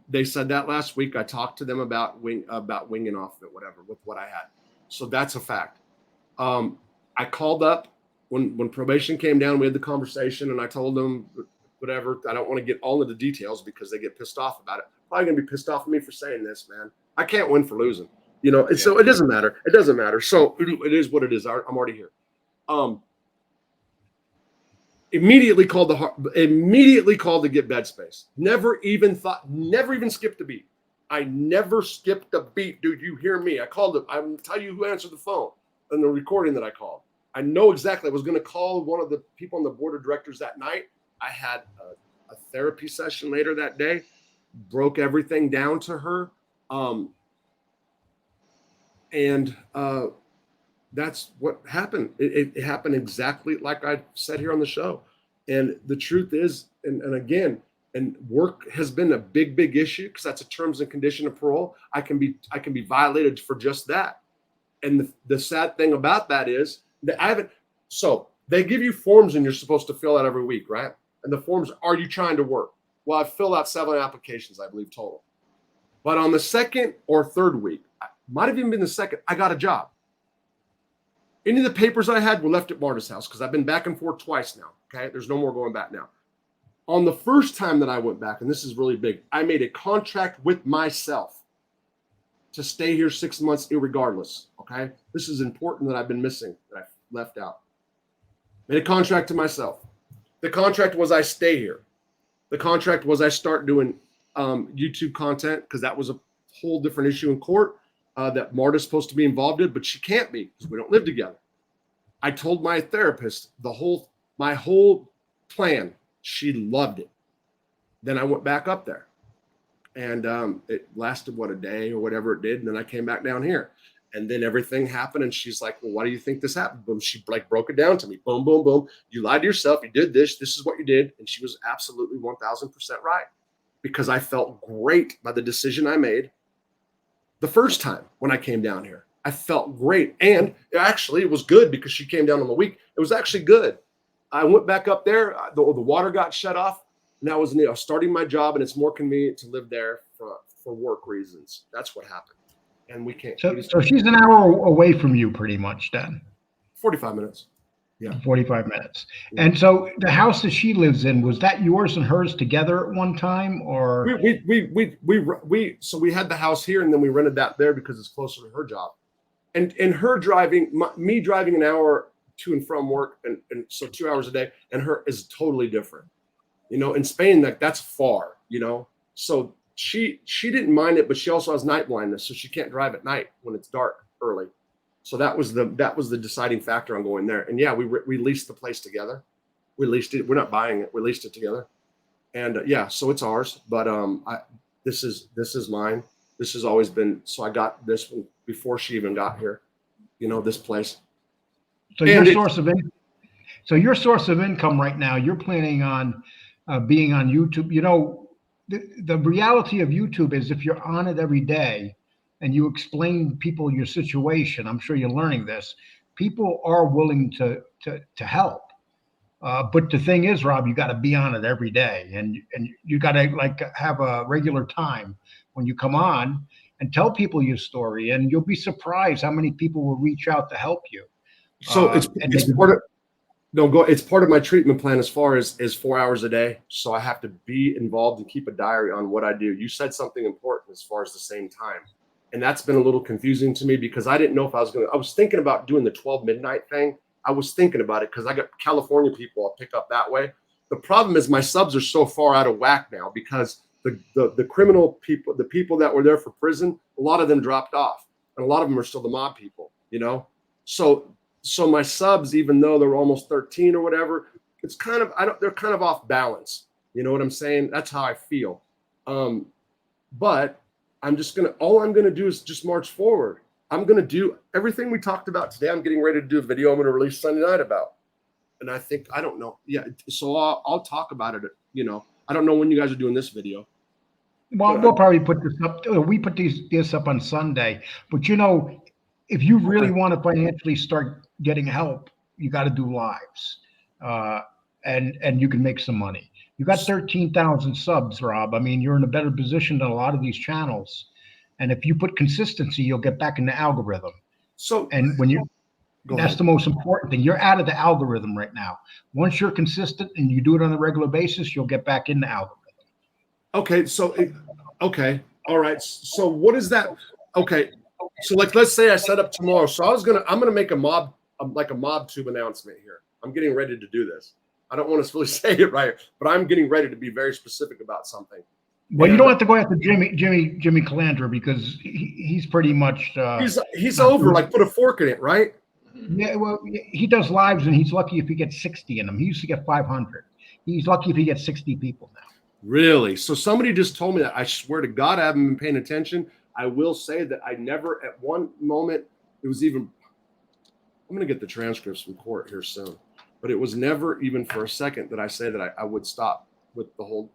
They said that last week. I talked to them about winging off it, whatever, with what I had. So that's a fact. I called up when probation came down. We had the conversation, and I told them whatever. I don't want to get all of the details because they get pissed off about it. Probably gonna be pissed off at me for saying this, man. I can't win for losing, So it doesn't matter. It doesn't matter. So it is what it is. I'm already here. Immediately called to get bed space. Never even skipped a beat. I never skipped a beat, dude. You hear me? I called it. I'm tell you who answered the phone in the recording that I called. I know exactly. I was going to call one of the people on the board of directors that night. I had a therapy session later that day. Broke everything down to her, and that's what happened. It happened exactly like I said here on the show. And the truth is, and again, and work has been a big issue because that's a terms and condition of parole. I can be violated for just that. And the sad thing about that is that so they give you forms and you're supposed to fill out every week, right? And the forms, are you trying to work? Well, I've filled out 7 applications, I believe, total. But on the second or third week, might have even been the second, I got a job. Any of the papers I had were left at Marta's house because I've been back and forth twice now. Okay, there's no more going back now. On the first time that I went back, and this is really big, I made a contract with myself to stay here 6 months irregardless. Okay, this is important that I've been missing, that I left out. Made a contract to myself. The contract was I stay here. The contract was I start doing YouTube content because that was a whole different issue in court. That Marta's supposed to be involved in, but she can't be because we don't live together. I told my therapist my whole plan. She loved it. Then I went back up there, and it lasted a day or whatever it did, and then I came back down here, and then everything happened, and she's like, "Well, why do you think this happened?" Boom. She broke it down to me. Boom, boom, boom. You lied to yourself. You did this. This is what you did, and she was absolutely 1,000% right because I felt great by the decision I made. The first time when I came down here, I felt great. And actually, it was good because she came down on the week. It was actually good. I went back up there. The water got shut off. And I was starting my job, and it's more convenient to live there for work reasons. That's what happened. And we can't. So she's an hour away from you pretty much then. 45 minutes. Yeah. 45 minutes. Yeah. And so the house that she lives in, was that yours and hers together at one time, or? So we had the house here, and then we rented that there because it's closer to her job. And her driving, me driving an hour to and from work, and so 2 hours a day, and her is totally different. In Spain, that's far, So she didn't mind it, but she also has night blindness, so she can't drive at night when it's dark early. So that was the deciding factor on going there. And yeah, we leased the place together. We leased it. We're not buying it. We leased it together. And yeah, so it's ours. But this is mine. This has always been. So I got this one before she even got here. You know, this place. So your source of income. So your source of income right now, you're planning on being on YouTube. You know, the reality of YouTube is if you're on it every day and you explain people your situation, I'm sure you're learning this. People are willing to help. But the thing is, Rob, you got to be on it every day, and you got to like have a regular time when you come on and tell people your story, and you'll be surprised how many people will reach out to help you. So it's part of it's part of my treatment plan as far as 4 hours a day. So I have to be involved and keep a diary on what I do. You said something important as far as the same time. And that's been a little confusing to me because I didn't know if I was thinking about doing the 12 midnight thing. I was thinking about it because I got California people I'll pick up that way. The problem is my subs are so far out of whack now because the criminal people, the people that were there for prison, a lot of them dropped off. And a lot of them are still the mob people, you know? So my subs, even though they're almost 13 or whatever, it's kind of, they're kind of off balance. You know what I'm saying? That's how I feel. But all I'm going to do is just march forward. I'm going to do everything we talked about today. I'm getting ready to do a video I'm going to release Sunday night about. And I don't know. Yeah. So I'll talk about it. You know, I don't know when you guys are doing this video. Well, we'll probably put this up. We put this up on Sunday, but you know, if you really want to financially start getting help, you got to do lives, and you can make some money. You got 13,000 subs, Rob. I mean, you're in a better position than a lot of these channels. And if you put consistency, you'll get back in the algorithm. So, and that's the most important thing. You're out of the algorithm right now. Once you're consistent and you do it on a regular basis, you'll get back in the algorithm. Okay. All right. So what is that? Okay. So like, let's say I set up tomorrow. So I'm going to make a mob tube announcement here. I'm getting ready to do this. I don't want to really say it right, but I'm getting ready to be very specific about something. Well, you don't have to go after Jimmy Calandra because he's pretty much he's over. Like put a fork in it, right? Yeah. Well, he does lives, and he's lucky if he gets 60 in them. He used to get 500. He's lucky if he gets 60 people now. Really? So somebody just told me that. I swear to God, I haven't been paying attention. I will say that I never, at one moment, it was even. I'm going to get the transcripts from court here soon, but it was never even for a second that I say that I would stop with the whole.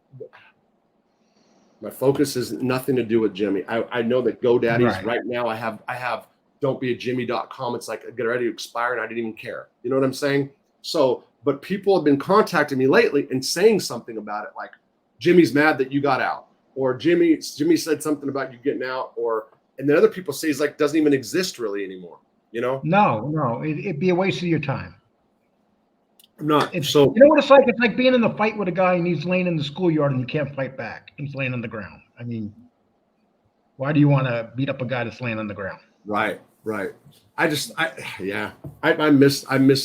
My focus is nothing to do with Jimmy. I know that GoDaddy's right now. I have don'tbeajimmy.com. It's like get ready to expire, and I didn't even care. You know what I'm saying? So, but people have been contacting me lately and saying something about it, like Jimmy's mad that you got out, or Jimmy said something about you getting out, and then other people say he's like doesn't even exist really anymore. You know? No, it'd be a waste of your time. Not so. You know what it's like? It's like being in the fight with a guy and he's laying in the schoolyard and you can't fight back. He's laying on the ground. I mean, why do you want to beat up a guy that's laying on the ground? Right. I missed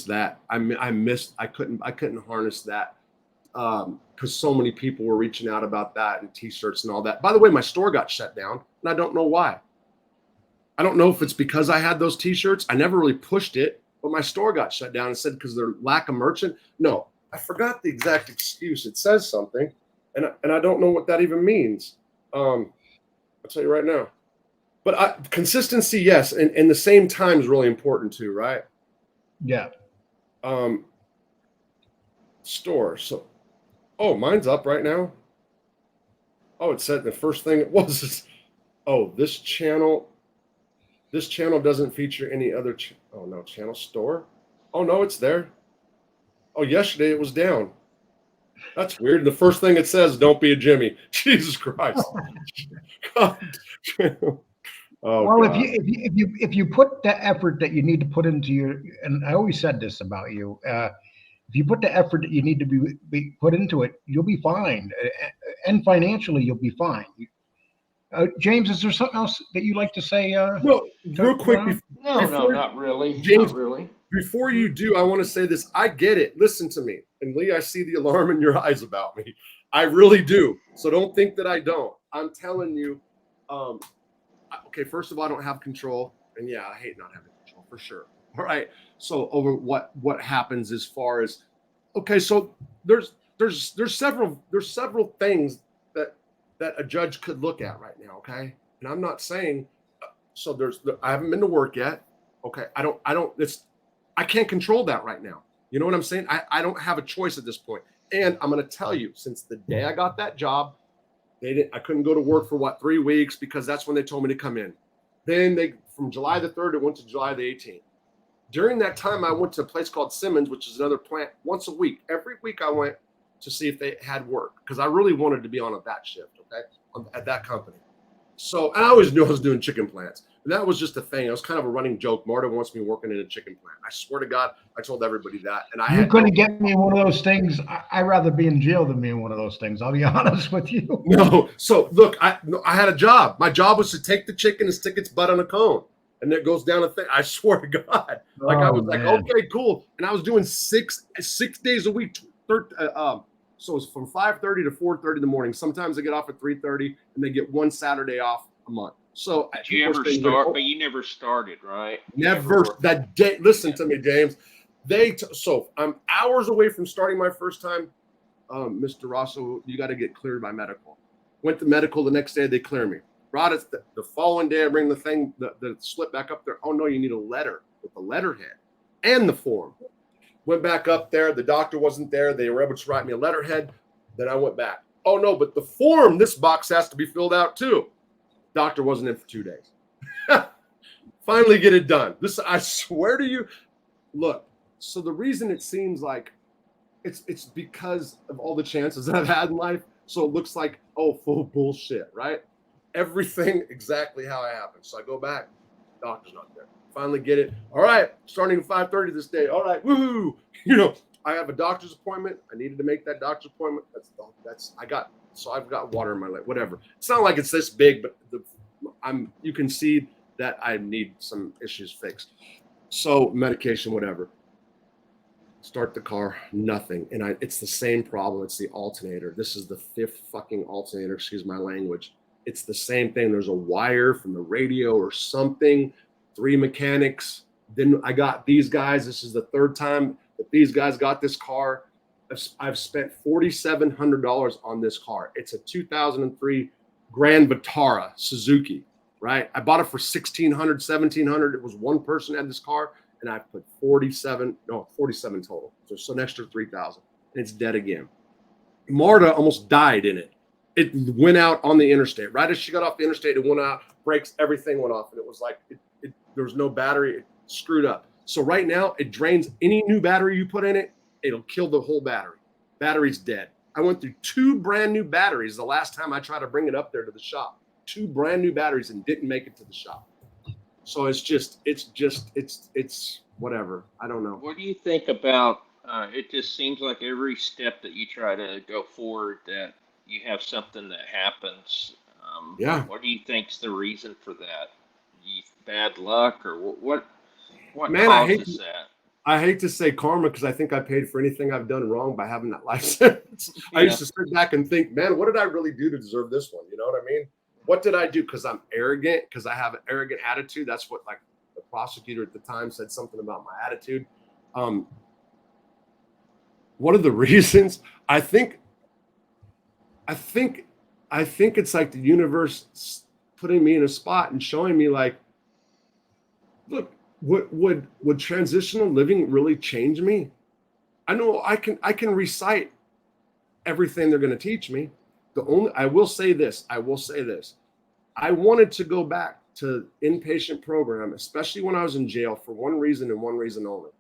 that. I couldn't harness that because so many people were reaching out about that and t-shirts and all that. By the way, my store got shut down and I don't know why. I don't know if it's because I had those t-shirts. I never really pushed it. But my store got shut down and said because their lack of merchant. No, I forgot the exact excuse. It says something, and I don't know what that even means. I'll tell you right now. But consistency, yes, and the same time is really important too, right? Yeah. Store. So, mine's up right now. It said the first thing it was. This channel. This channel doesn't feature any other. Channel store. No, it's there. Yesterday it was down. That's weird. The first thing it says, "Don't be a Jimmy." Jesus Christ. Well, if you put the effort that you need to put into and I always said this about you, if you put the effort that you need to be put into it, you'll be fine, and financially you'll be fine. James, is there something else that you'd like to say? No, real quick. No, not really. James, not really. Before you do, I want to say this. I get it. Listen to me. And Lee, I see the alarm in your eyes about me. I really do. So don't think that I don't. I'm telling you, okay, first of all, I don't have control. And yeah, I hate not having control for sure. All right. So over what happens as far as okay, so there's several things that a judge could look at right now, okay? And I'm not saying so I haven't been to work yet. Okay. I can't control that right now. You know what I'm saying? I don't have a choice at this point. And I'm going to tell you, since the day I got that job, I couldn't go to work for 3 weeks because that's when they told me to come in. Then from July the 3rd, it went to July the 18th. During that time, I went to a place called Simmons, which is another plant, once a week. Every week I went to see if they had work because I really wanted to be on that shift, okay, at that company. So, and I always knew I was doing chicken plants. And that was just a thing. It was kind of a running joke. Marta wants me working in a chicken plant. I swear to God, I told everybody that. And you couldn't get me in one of those things. I'd rather be in jail than be in one of those things. I'll be honest with you. No. So look, I had a job. My job was to take the chicken and stick its butt on a cone. And it goes down a thing. I swear to God. Like I was like, okay, cool. And I was doing six days a week. So it's from 5:30 to 4:30 in the morning. Sometimes I get off at 3:30 and they get one Saturday off a month. So did you ever start? But you never started, right? Never. That day. Listen to me, James. So I'm hours away from starting my first time. Mr. Rosso, you got to get cleared by medical. Went to medical the next day. They clear me. Brought it the following day. I bring the thing, the slip back up there. Oh no, you need a letter with the letterhead and the form. Went back up there. The doctor wasn't there. They were able to write me a letterhead. Then I went back. Oh no, but the form, this box has to be filled out too. Doctor wasn't in for 2 days. Finally get it done. I swear to you. Look, so the reason it seems like it's because of all the chances that I've had in life. So it looks like, full bullshit, right? Everything exactly how it happened. So I go back. Doctor's not there. Finally get it. All right, starting at 5:30 this day. All right, woo! I have a doctor's appointment. I needed to make that doctor's appointment. I've got water in my leg. Whatever. It's not like it's this big, but you can see that I need some issues fixed. So medication, whatever. Start the car, nothing, and it's the same problem. It's the alternator. This is the 5th fucking alternator. Excuse my language. It's the same thing. There's a wire from the radio or something. 3 mechanics. Then I got these guys. This is the 3rd time that these guys got this car. I've spent $4,700 on this car. It's a 2003 Grand Vitara Suzuki, right? I bought it for $1,600, $1,700. It was one person had this car, and I put 47 total. So an extra $3,000. And it's dead again. Marta almost died in it. It went out on the interstate. Right as she got off the interstate, it went out, brakes, everything went off. And it was like, there was no battery. It screwed up. So right now, it drains any new battery you put in it. It'll kill the whole battery. Battery's dead. I went through 2 brand new batteries the last time I tried to bring it up there to the shop. 2 brand new batteries and didn't make it to the shop. So it's whatever. I don't know. What do you think about, it just seems like every step that you try to go forward that you have something that happens. Yeah. What do you think's the reason for that? Bad luck or what Man, causes that? I hate to say karma because I think I paid for anything I've done wrong by having that life sentence. Yeah. I used to sit back and think, man, what did I really do to deserve this one? You know what I mean? What did I do? Because I'm arrogant, because I have an arrogant attitude. That's what like the prosecutor at the time said something about my attitude. What are the reasons? I think it's like the universe putting me in a spot and showing me like, look, would transitional living really change me? I know I can recite everything they're going to teach me. I will say this. I wanted to go back to inpatient program, especially when I was in jail, for one reason and one reason only.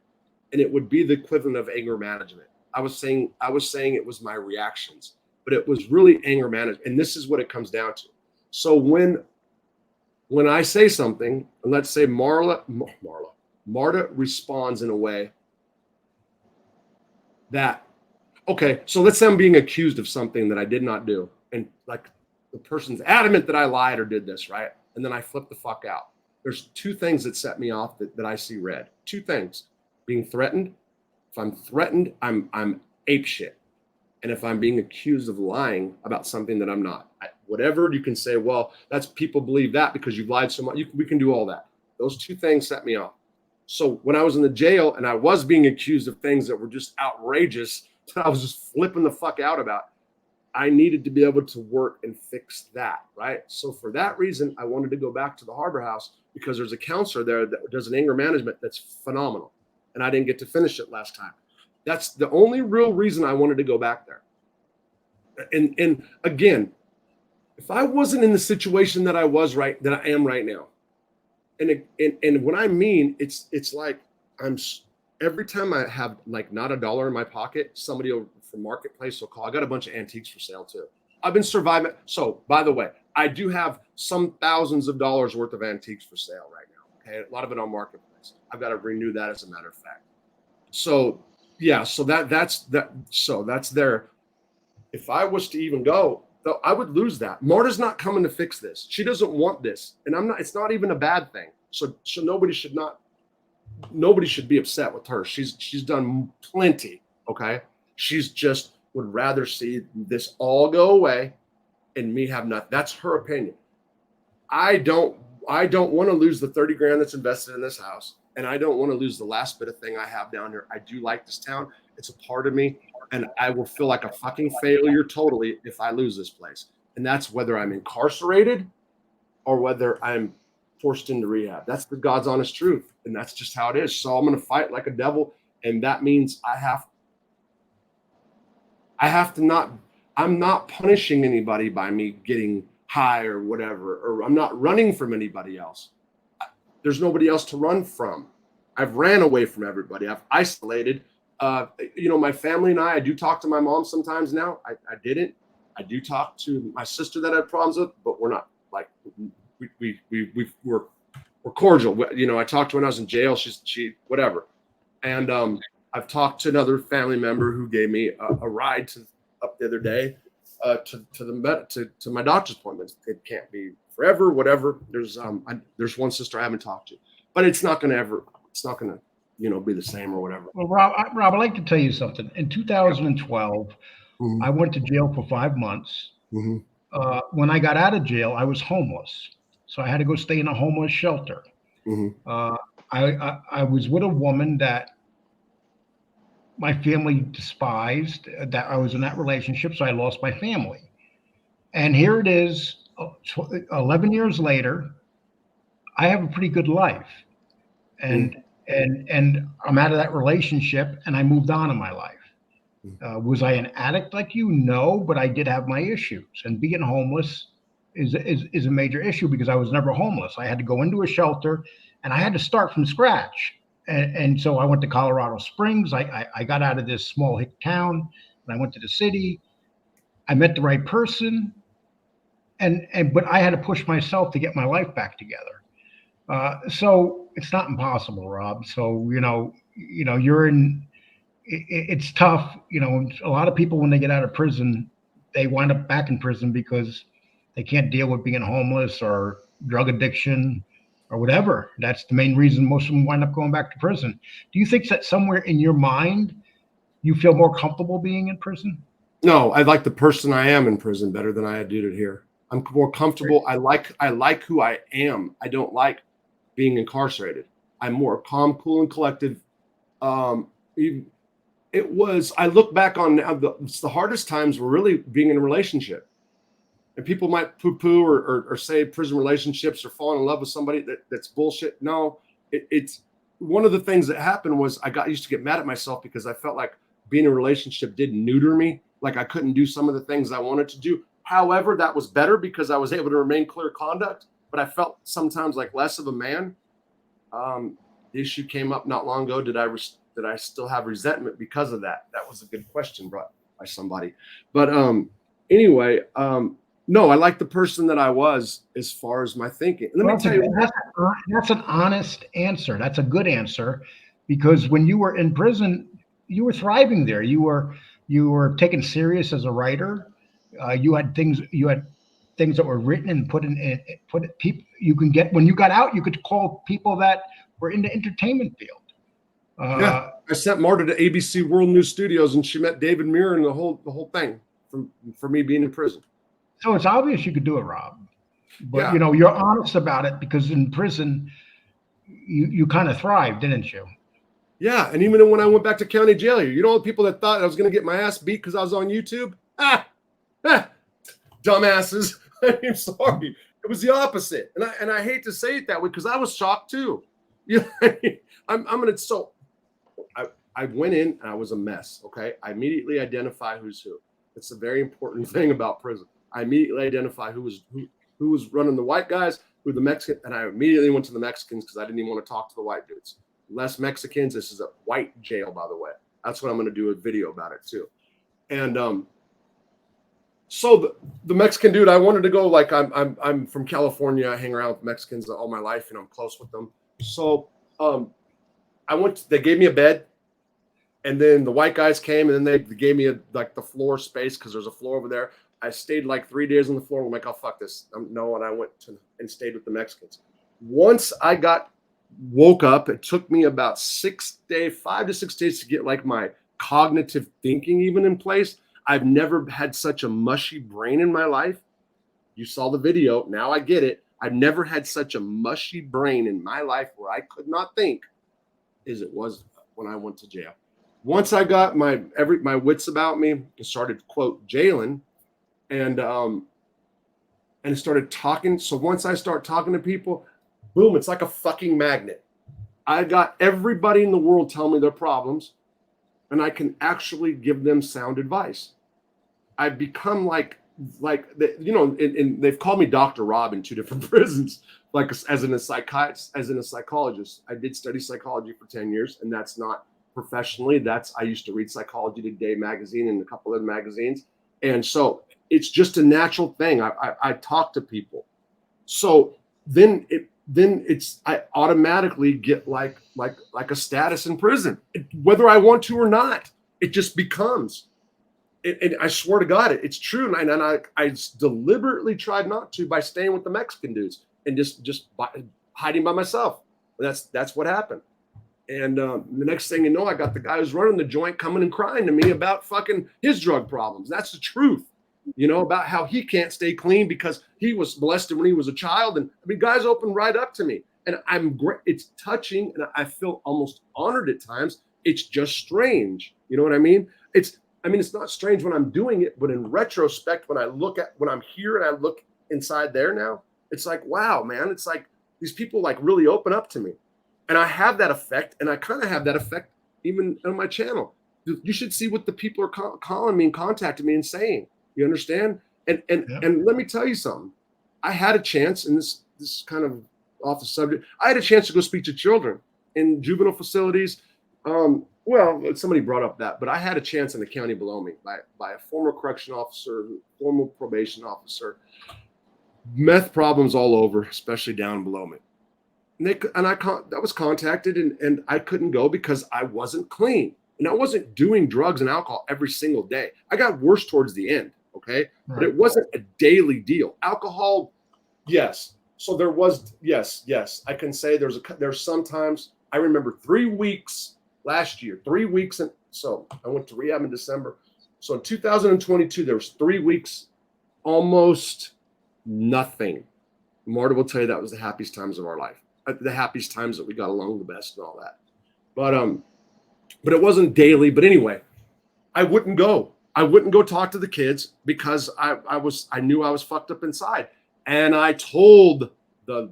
And it would be the equivalent of anger management. I was saying it was my reactions, but it was really anger management. And this is what it comes down to. So when I say something, and let's say Marta responds in a way that, okay, so let's say I'm being accused of something that I did not do. And like the person's adamant that I lied or did this, right? And then I flip the fuck out. There's 2 things that set me off that I see red. 2 things. Being threatened. If I'm threatened, I'm ape shit. And if I'm being accused of lying about something that I'm not, whatever you can say, well, that's people believe that because you've lied so much. We can do all that. Those 2 things set me off. So when I was in the jail and I was being accused of things that were just outrageous, that I was just flipping the fuck out about, I needed to be able to work and fix that, right? So for that reason, I wanted to go back to the Harbor House because there's a counselor there that does an anger management that's phenomenal. And I didn't get to finish it last time. That's the only real reason I wanted to go back there. And again, if I wasn't in the situation that I am right now, and what I mean, it's like every time I have like not a dollar in my pocket, somebody from Marketplace will call. I got a bunch of antiques for sale too. I've been surviving. So by the way, I do have some thousands of dollars worth of antiques for sale right now. Okay, a lot of it on Marketplace. I've got to renew that as a matter of fact. So yeah, so that's there. If I was to even go, though, I would lose that. Marta's not coming to fix this. She doesn't want this, and I'm not. It's not even a bad thing. So nobody should be upset with her. She's done plenty. Okay, she's just would rather see this all go away, and me have nothing. That's her opinion. I don't want to lose the 30 grand that's invested in this house, and I don't want to lose the last bit of thing I have down here. I do like this town. It's a part of me. And I will feel like a fucking failure totally if I lose this place. And that's whether I'm incarcerated or whether I'm forced into rehab. That's the God's honest truth. And that's just how it is. So I'm going to fight like a devil. And that means I'm not punishing anybody by me getting high or whatever, or I'm not running from anybody else. There's nobody else to run from. I've ran away from everybody. I've isolated. My family and I do talk to my mom sometimes now. I didn't. I do talk to my sister that I had problems with, but we're not like we're cordial. I talked to her when I was in jail. She whatever, and I've talked to another family member who gave me a ride up the other day to my doctor's appointments. It can't be forever, whatever. There's one sister I haven't talked to, but it's not gonna be the same or whatever. Well, Rob, I'd like to tell you something. In 2012, I went to jail for 5 months. When I got out of jail, I was homeless. So I had to go stay in a homeless shelter. I was with a woman that my family despised, that I was in that relationship. So I lost my family. And here it is, 11 years later, I have a pretty good life. And I'm out of that relationship and I moved on in my life. Was I an addict like you? No, but I did have my issues. And being homeless is a major issue because I was never homeless. I had to go into a shelter and I had to start from scratch. And so I went to Colorado Springs. I got out of this small hick town and I went to the city. I met the right person. But I had to push myself to get my life back together. So it's not impossible, Rob. So, you're in, it's tough. A lot of people, when they get out of prison, they wind up back in prison because they can't deal with being homeless or drug addiction or whatever. That's the main reason most of them wind up going back to prison. Do you think that somewhere in your mind, you feel more comfortable being in prison? No, I like the person I am in prison better than I did it here. I'm more comfortable. I like who I am. I don't like being incarcerated. I'm more calm, cool, and collected. I look back on now, the hardest times were really being in a relationship. And people might poo-poo or say prison relationships or falling in love with somebody that's bullshit. No, it's one of the things that happened was I used to get mad at myself because I felt like being in a relationship did neuter me. Like I couldn't do some of the things I wanted to do. However, that was better because I was able to remain clear conduct, but I felt sometimes like less of a man. The issue came up not long ago. Did I still have resentment because of that? That was a good question brought by somebody. But anyway, no, I like the person that I was as far as my thinking. Let me tell you, that's an honest answer. That's a good answer because when you were in prison, you were thriving there. You were taken serious as a writer. You had things that were written and people you can get when you got out. You could call people that were in the entertainment field. Yeah, I sent Marta to ABC World News Studios, and she met David Muir and the whole thing for me being in prison. So it's obvious you could do it, Rob. But yeah. You're honest about it because in prison, you kind of thrived, didn't you? Yeah, and even when I went back to county jail here, you know, the people that thought I was going to get my ass beat because I was on YouTube? Dumbasses. I'm sorry. It was the opposite, and I hate to say it that way because I was shocked too. Yeah, I'm gonna. So I went in and I was a mess. Okay, I immediately identify who's who. It's a very important thing about prison. I immediately identify who was running the white guys, who the Mexican, and I immediately went to the Mexicans because I didn't even want to talk to the white dudes. Less Mexicans. This is a white jail, by the way. That's what I'm going to do a video about it too. And so the Mexican dude, I wanted to go, like, I'm from California. I hang around with Mexicans all my life, and I'm close with them. So they gave me a bed, and then the white guys came, and then they gave me the floor space because there's a floor over there. I stayed like 3 days on the floor. I'm like, oh, fuck this. No, and I went and stayed with the Mexicans. Once I woke up, it took me about 5 to 6 days to get like my cognitive thinking even in place. I've never had such a mushy brain in my life. You saw the video. Now I get it. I've never had such a mushy brain in my life where I could not think as it was when I went to jail. Once I got my wits about me and started, quote, jailing, and started talking. So once I start talking to people, boom, it's like a fucking magnet. I got everybody in the world tell me their problems, and I can actually give them sound advice. I've become like and they've called me Dr. Rob in 2 different prisons, like as in a psychologist. I did study psychology for 10 years, and that's not professionally. I used to read Psychology Today magazine and a couple other magazines. And so it's just a natural thing. I talk to people. So then I automatically get like a status in prison, whether I want to or not. It just becomes. And I swear to God, it's true. And I deliberately tried not to by staying with the Mexican dudes and just hiding by myself. And that's what happened. And the next thing you know, I got the guy who's running the joint coming and crying to me about fucking his drug problems. That's the truth, about how he can't stay clean because he was molested when he was a child. And I mean, guys open right up to me, and I'm great. It's touching, and I feel almost honored at times. It's just strange. You know what I mean? It's not strange when I'm doing it, but in retrospect, when I'm here and I look inside there now, it's like, wow, man, it's like these people like really open up to me. And I have that effect, and I kind of have that effect even on my channel. You should see what the people are calling me and contacting me and saying. You understand? And let me tell you something. I had a chance, and this is kind of off the subject. I had a chance to go speak to children in juvenile facilities. Well, somebody brought up that, but I had a chance in the county below me by a former correction officer, former probation officer. Meth problems all over, especially down below me. I was contacted, and I couldn't go because I wasn't clean, and I wasn't doing drugs and alcohol every single day. I got worse towards the end, okay, right. But it wasn't a daily deal. Alcohol, yes. So there was, yes. I can say there's sometimes. I remember 3 weeks last year, 3 weeks, and so I went to rehab in December. So in 2022, there was 3 weeks, almost nothing. Marta will tell you that was the happiest times of our life. The happiest times that we got along the best and all that. But it wasn't daily. But anyway, I wouldn't go. I wouldn't go talk to the kids because I knew I was fucked up inside. And I told I'm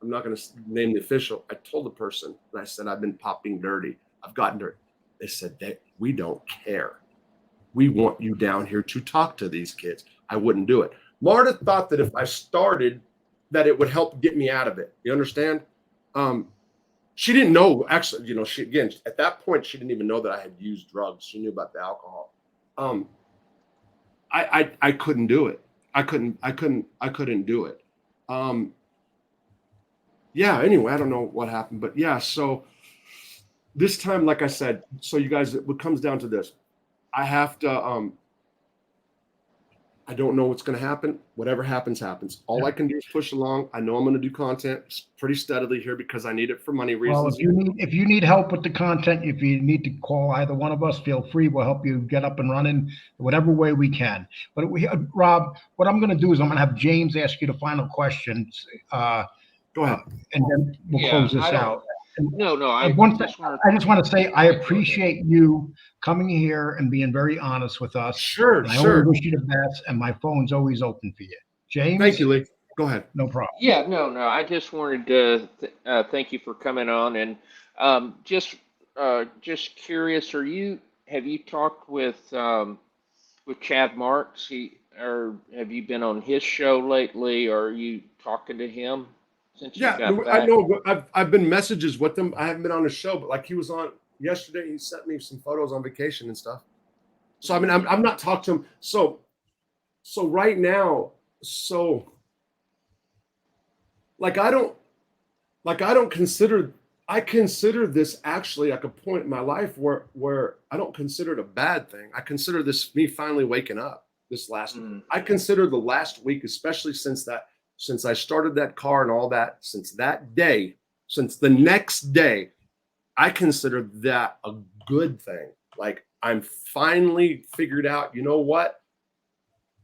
not going to name the official. I told the person, and I said, I've been popping dirty. I've gotten dirty. They said, we don't care. We want you down here to talk to these kids. I wouldn't do it. Marta thought that if I started, that it would help get me out of it. You understand? She didn't know, actually, at that point, she didn't even know that I had used drugs. She knew about the alcohol. I couldn't do it. I couldn't do it. Yeah, anyway, I don't know what happened, but yeah, so this time, like I said, so you guys, it comes down to this. I have to, I don't know what's going to happen. Whatever happens, happens. All I can do is push along. I know I'm going to do content pretty steadily here because I need it for money reasons. Well, if you need help with the content, if you need to call either one of us, feel free. We'll help you get up and running whatever way we can. But Rob, what I'm going to do is I'm going to have James ask you the final questions. Go Go ahead. And then we'll Yeah, close I this don't- out. And No, I one thing, just want I just want to say I appreciate you coming here and being very honest with us. Sure, And I only sure. wish you the best, and my phone's always open for you. James? Thank you, Lee. Go ahead. No problem. Yeah, no. I just wanted to thank you for coming on, and just curious. Have you talked with Chad Marks? Or have you been on his show lately? Or are you talking to him since you Yeah, got I back? know. I've been messages with him. I haven't been on his show, but like he was on yesterday. He sent me some photos on vacation and stuff. So I mean, I'm not talking to him. So right now, I consider this actually like a point in my life where I don't consider it a bad thing. I consider this me finally waking up this last week. I consider the last week, especially since I started that car and all that, since the next day, I consider that a good thing. Like I'm finally figured out, you know what?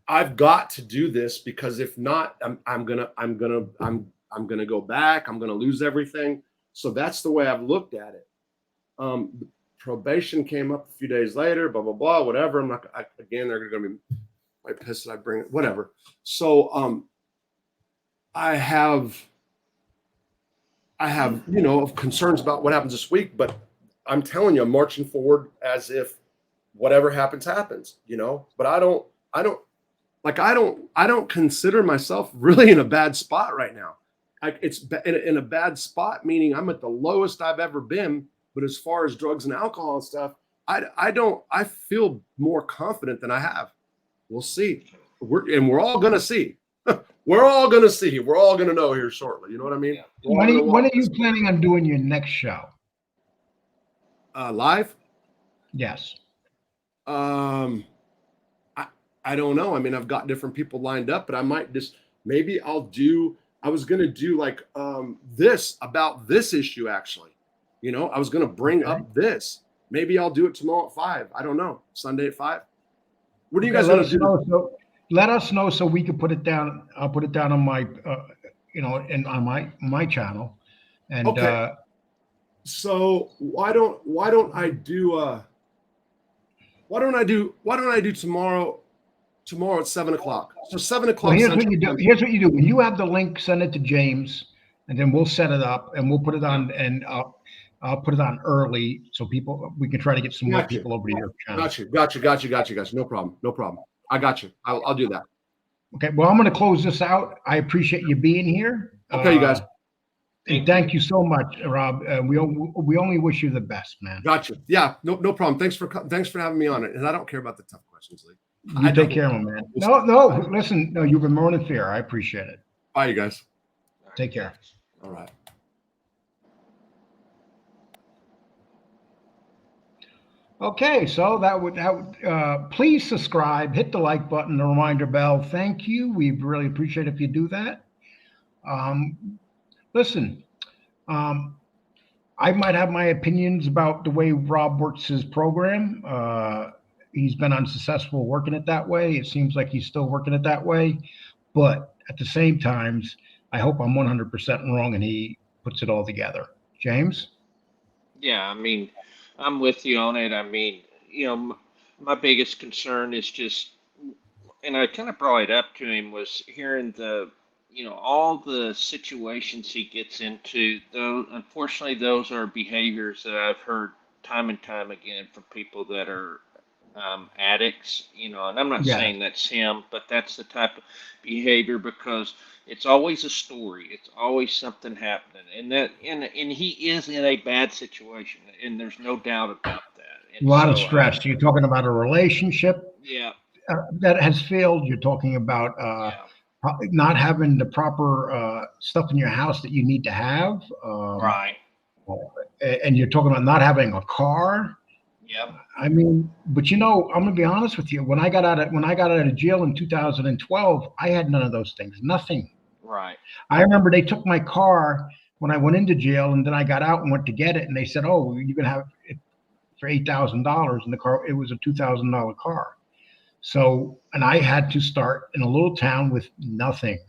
I've got to do this because if not, I'm gonna go back. I'm gonna lose everything. So that's the way I've looked at it. The probation came up a few days later. Blah blah blah. Whatever. Again, they're gonna be my pissed that I bring it. Whatever. So I have concerns about what happens this week, but I'm telling you, I'm marching forward as if whatever happens, but I don't consider myself really in a bad spot right now. It's in a bad spot, meaning I'm at the lowest I've ever been. But as far as drugs and alcohol and stuff, I feel more confident than I have. We'll see. We're all going to see. We're all going to see. We're all going to know here shortly. You know what I mean? When are you planning on doing your next show? Live? Yes. I don't know. I mean, I've got different people lined up, but I might maybe I was going to do like this about this issue, actually. I was going to bring up this. Maybe I'll do it tomorrow at 5. I don't know. Sunday at 5. What are you guys going to do? Let us know so we can put it down. I'll put it down on my, and on my channel. And okay. So why don't I do tomorrow at 7 o'clock? So 7 o'clock. Well, here's what you do. Here's what you do. When you have the link, send it to James, and then we'll set it up and we'll put it on, and I'll put it on early so we can try to get some more people over to your channel. Got you. No problem. I got you. I'll do that. Okay. Well, I'm going to close this out. I appreciate you being here. Okay, you guys. Thank you so much, Rob. We only wish you the best, man. Gotcha. Yeah, no problem. Thanks for having me on it. And I don't care about the tough questions, Lee. You take care of him, man. No, listen. No, you've been more than fair. I appreciate it. Bye, you guys. Take care. All right. Okay, so that would please subscribe, hit the like button, the reminder bell. Thank you. We really appreciate if you do that. Listen, I might have my opinions about the way Rob works his program. He's been unsuccessful working it that way. It seems like he's still working it that way. But at the same time, I hope I'm 100% wrong and he puts it all together. James? Yeah, I mean, I'm with you on it. I mean, my biggest concern is just, and I kind of brought it up to him, was hearing all the situations he gets into. Though, unfortunately, those are behaviors that I've heard time and time again from people that are addicts, and I'm not saying that's him, but that's the type of behavior, because it's always a story. It's always something happening, and he is in a bad situation, and there's no doubt about that. And a lot of stress. You're talking about a relationship that has failed. You're talking about not having the proper stuff in your house that you need to have. Right. And you're talking about not having a car. Yeah. I mean, but I'm gonna be honest with you. When I got out of jail in 2012, I had none of those things. Nothing. Right. I remember they took my car when I went into jail, and then I got out and went to get it, and they said, "Oh, you can have it for $8,000." In the car, it was a $2,000 car. So, and I had to start in a little town with nothing,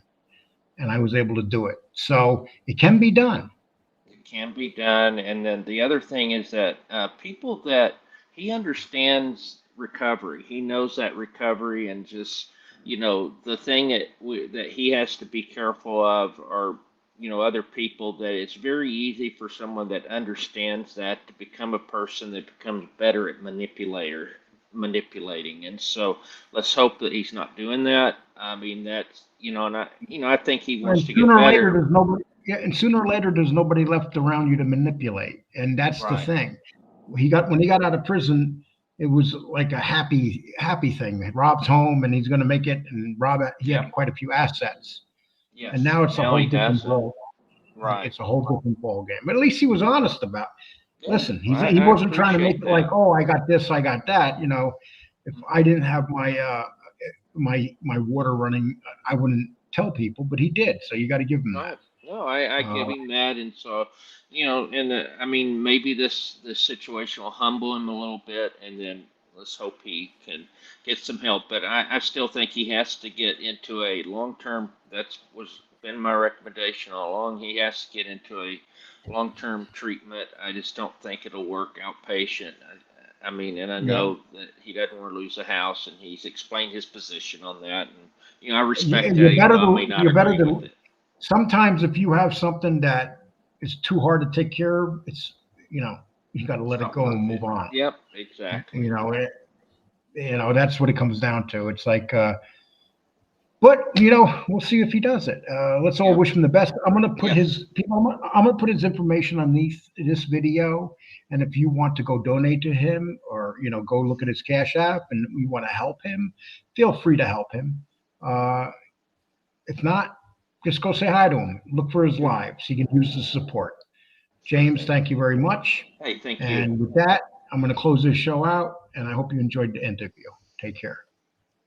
and I was able to do it. So it can be done. It can be done. And then the other thing is that people that he understands recovery, he knows that recovery, and just, the thing that he has to be careful of are, other people, that it's very easy for someone that understands that to become a person that becomes better at manipulating. And so let's hope that he's not doing that. I mean, that's, and I think he wants And to get sooner or later, better. there's nobody. Yeah, and sooner or later, there's nobody left around you to manipulate, and that's the Right. thing. When he got out of prison, it was like a happy thing. Rob's home, and he's going to make it. And Rob, he had quite a few assets, Yes. and now it's a Now whole he different doesn't. ball. Right. It's a whole different ball game. But at least he was honest about. Yeah, Listen, he I wasn't trying to make appreciate it like, that. oh, I got this, I got that. If I didn't have my water running, I wouldn't tell people, but he did. So you got to give him that. Right. No, I give him that, and so, I mean, maybe this situation will humble him a little bit, and then let's hope he can get some help. But I still think he has to get into a long-term. That's was been my recommendation all along. He has to get into a long-term treatment. I just don't think it'll work outpatient. I mean, and I know that he doesn't want to lose the house, and he's explained his position on that, and I respect that, You're even better though I may to, not you're better agree with to, it. sometimes if you have something that is too hard to take care of, it's, you got to let it go and move on. Yep, exactly. That's what it comes down to. It's like, but we'll see if he does it. Let's all wish him the best. I'm gonna put I'm gonna put his information underneath this video, and if you want to go donate to him, or go look at his Cash App, and we want to help him, feel free to help him. If not, just go say hi to him. Look for his lives. He can use the support. James, thank you very much. Hey, thank you. And with that, I'm going to close this show out, and I hope you enjoyed the interview. Take care.